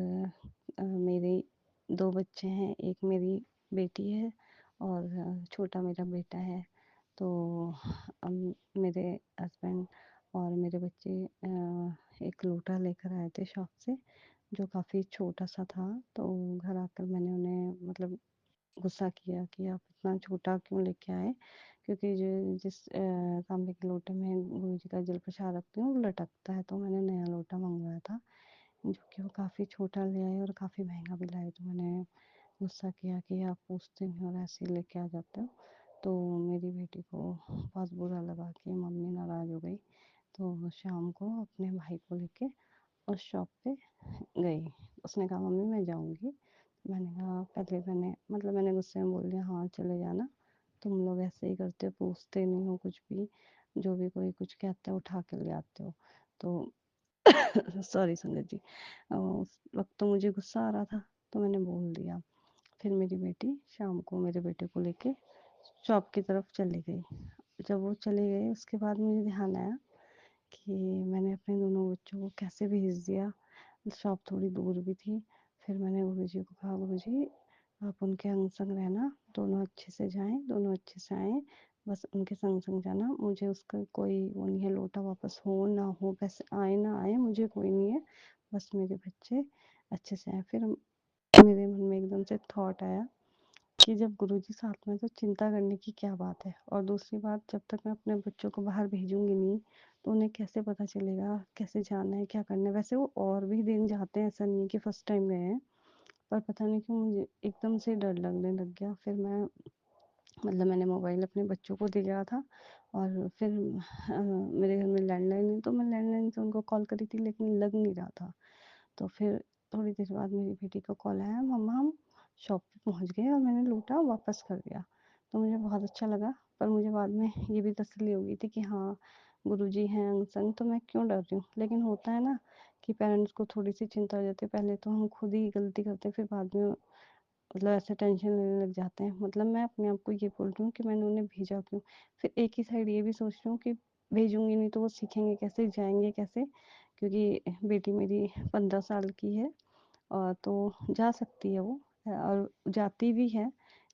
मेरे 2 बच्चे हैं, एक मेरी बेटी है और छोटा मेरा बेटा है। तो मेरे हस्बैंड और मेरे बच्चे एक लोटा लेकर आए थे शॉप से, जो काफ़ी छोटा-सा था। तो घर आकर मैंने उन्हें मतलब गुस्सा किया कि आप इतना छोटा क्यों लेके आए, क्योंकि जिस तांबे के लोटे में गुरु जी का जल प्रसाद रखती हूँ वो लटकता है। तो मैंने नया लोटा मंगवाया था, जो कि वो काफ़ी छोटा ले आए और काफ़ी महंगा भी लाए। तो मैंने गुस्सा किया कि आप पूछते नहीं और ऐसे ही लेके आ जाते हो। तो मेरी बेटी को बहुत बुरा लगा कि मम्मी नाराज़ हो गई। तो शाम को अपने भाई को लेके उस शॉप पे गई। उसने कहा मम्मी मैं जाऊँगी। मैंने कहा पहले मैंने गुस्से में बोल दिया हाँ चले जाना, तुम लोग ऐसे ही करते हो, पूछते नहीं हो कुछ भी, जो भी कोई कुछ कहता है उठा के ले आते हो। तो सॉरी संगत जी, उस वक्त तो मुझे गुस्सा आ रहा था, तो मैंने बोल दिया। फिर मेरी बेटी शाम को मेरे बेटे को लेके शॉप की तरफ चली गई। जब वो चले गए उसके बाद मुझे ध्यान आया कि मैंने अपने दोनों बच्चों को कैसे भेज दिया। शॉप थोड़ी दूर भी थी। फिर मैंने गुरुजी को कहा गुरुजी आप उनके अंग संग रहना, दोनों अच्छे से जाएं, दोनों अच्छे से आएं, बस उनके संग संग जाना। मुझे उसका कोई वो नहीं है, लोटा वापस हो ना हो, वैसे आए ना आए मुझे कोई नहीं है, बस मेरे बच्चे अच्छे से आए। फिर मेरे मन में एकदम से थॉट आया कि जब गुरुजी साथ में तो चिंता करने की क्या बात है। और दूसरी बात, जब तक मैं अपने बच्चों को बाहर भेजूंगी नहीं तो उन्हें कैसे पता चलेगा कैसे जाना है क्या करना है। वैसे वो और भी दिन जाते हैं, ऐसा नहीं है कि फर्स्ट टाइम गए हैं, पर पता नहीं क्यों मुझे एकदम से डर लगने लग गया। फिर मैंने मोबाइल अपने बच्चों को दिया था और फिर मेरे घर में लैंडलाइन है, तो मैं लैंडलाइन से उनको कॉल करी थी लेकिन लग नहीं रहा था। तो फिर थोड़ी देर बाद मेरी बेटी का कॉल आया, मम्मा हम शॉप पे पहुंच गए और मैंने लोटा वापस कर दिया। तो मुझे बहुत अच्छा लगा, पर मुझे बाद में ये भी तसल्ली हो गई थी कि हाँ गुरुजी हैं अंग संग, तो मैं क्यों डर रही हूँ। लेकिन होता है ना कि पेरेंट्स को थोड़ी सी चिंता हो जाती है, पहले तो हम खुद ही गलती करते हैं, फिर बाद में मतलब ऐसे टेंशन लेने लग जाते हैं। मतलब मैं अपने आप को ये बोल रही हूँ कि मैंने उन्हें भेजा क्यों। फिर एक ही साइड ये भी सोच रही हूँ कि भेजूंगी नहीं तो वो सीखेंगे कैसे, जाएंगे कैसे, क्योंकि बेटी मेरी 15 साल की है और तो जा सकती है वो, और जाती भी है।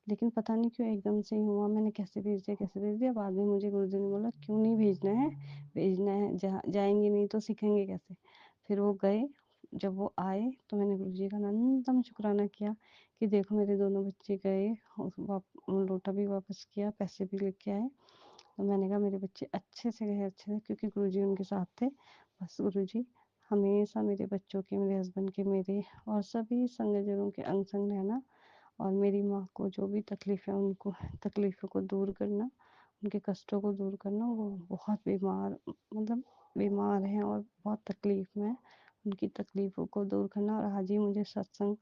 लेकिन पता नहीं क्यों एकदम से ही हुआ, मैंने कैसे भेज दिया। बाद में मुझे गुरुजी ने बोला क्यों नहीं भेजना है, भेजना है, जाएंगे नहीं तो सीखेंगे कैसे। फिर वो गए। जब वो आए तो मैंने गुरुजी का अनंतम शुक्राना किया कि देखो मेरे दोनों बच्चे गए, लोटा भी वापस किया, पैसे भी लेके आए। तो मैंने कहा मेरे बच्चे अच्छे से गए, अच्छे से, क्योंकि गुरुजी उनके साथ थे। बस गुरुजी हमेशा मेरे बच्चों के, मेरे हस्बैंड के, मेरे और सभी संगजनों के अंग संग रहना। और मेरी माँ को जो भी तकलीफ़ है उनको तकलीफ़ों को दूर करना, उनके कष्टों को दूर करना। वो बहुत बीमार हैं और बहुत तकलीफ़ में, उनकी तकलीफ़ों को दूर करना। और आज ही मुझे सत्संग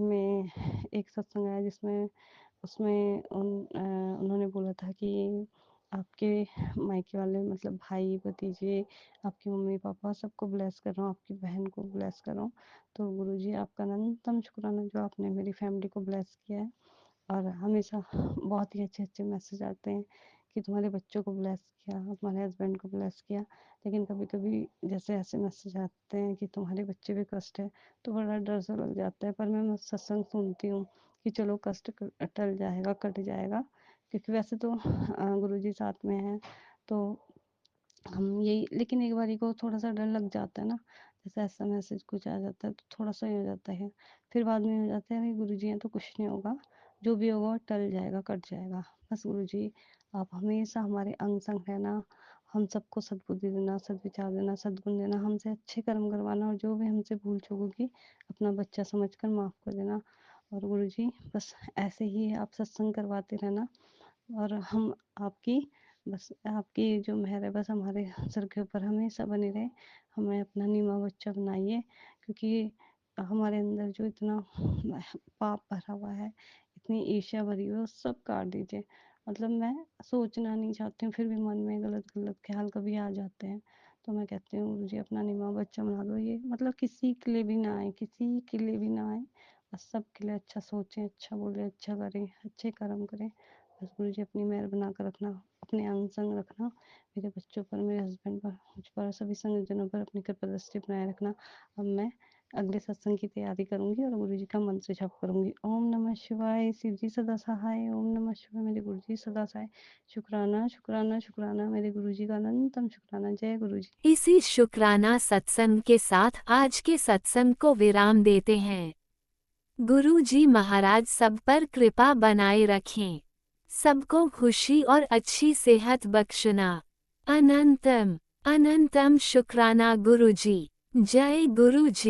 में एक सत्संग आया जिसमें उसमें उन्होंने बोला था कि आपके मायके वाले मतलब भाई भतीजे, आपके मम्मी पापा सबको ब्लेस कर रहा हूँ, आपकी बहन को ब्लेस कर रहा हूँ। तो गुरुजी आपका अनंतम शुक्राना जो आपने मेरी फैमिली को ब्लेस किया है। और हमेशा बहुत ही अच्छे अच्छे मैसेज आते हैं कि तुम्हारे बच्चों को ब्लेस किया, तुम्हारे हस्बैंड को ब्लेस किया। लेकिन कभी कभी जैसे ऐसे मैसेज आते हैं कि तुम्हारे बच्चे भी कष्ट है, तो बड़ा डर सा लग जाता है। पर मैं सत्संग सुनती हूँ कि चलो कष्ट टल जाएगा, कट जाएगा, क्योंकि वैसे तो गुरुजी साथ में हैं। तो हम यही, लेकिन एक बारी को थोड़ा सा डर लग जाता है ना, जैसे ऐसा मैसेज कुछ आ जाता है तो थोड़ा सा ही हो जाता है। फिर बाद में हो जाता है अरे गुरुजी हैं तो कुछ नहीं होगा। जो भी होगा वो टल जाएगा, कट जाएगा। बस गुरुजी आप हमेशा हमारे अंग संग रहना, हम सबको सद्बुद्धि देना, सद्विचार देना, सद्गुण देना, हमसे अच्छे कर्म करवाना, और जो भी हमसे भूल चूक होगी अपना बच्चा समझकर माफ़ कर देना। और गुरुजी बस ऐसे ही आप सत्संग करवाते रहना, और हम आपकी बस आपकी जो मेहर है बस हमारे सर के ऊपर हमेशा बनी रहे। हमें अपना नीमा बच्चा बनाइए, क्योंकि हमारे अंदर जो इतना पाप भरा हुआ है, इतनी ईर्ष्या भरी हुई है, वो सब काट दीजिए। मतलब मैं सोचना नहीं चाहती हूँ, फिर भी मन में गलत गलत ख्याल कभी आ जाते हैं, तो मैं कहती हूँ गुरुजी अपना नीमा बच्चा बना दो। ये मतलब किसी के लिए भी ना आए, किसी के लिए भी ना आए, बस सबके लिए अच्छा सोचें, अच्छा बोले, अच्छा करें, अच्छे कर्म करें। बस गुरुजी अपनी मेहर बना कर रखना, अपने अंग संग रखना, मेरे बच्चों पर, मेरे हस्बैंड पर, मुझ पर, सभी संगजनों पर अपनी कृपा दृष्टि बनाए रखना। अब मैं अगले सत्संग की तैयारी करूंगी और गुरुजी का मंत्र जप करूंगी। ओम नमः शिवाय, शिव जी सदा सहाय। ओम नमः शिवाय, मेरे गुरुजी सदा सहाय। शुक्राना शुक्राना शुक्राना, मेरे गुरुजी का अनंतम शुक्राना। जय गुरुजी। इसी शुक्राना सत्संग के साथ आज के सत्संग को विराम देते हैं। गुरु जी महाराज सब पर कृपा बनाए रखें, सबको खुशी और अच्छी सेहत बख्शना। अनंतम अनंतम शुक्राना गुरु जी। जय गुरु जी।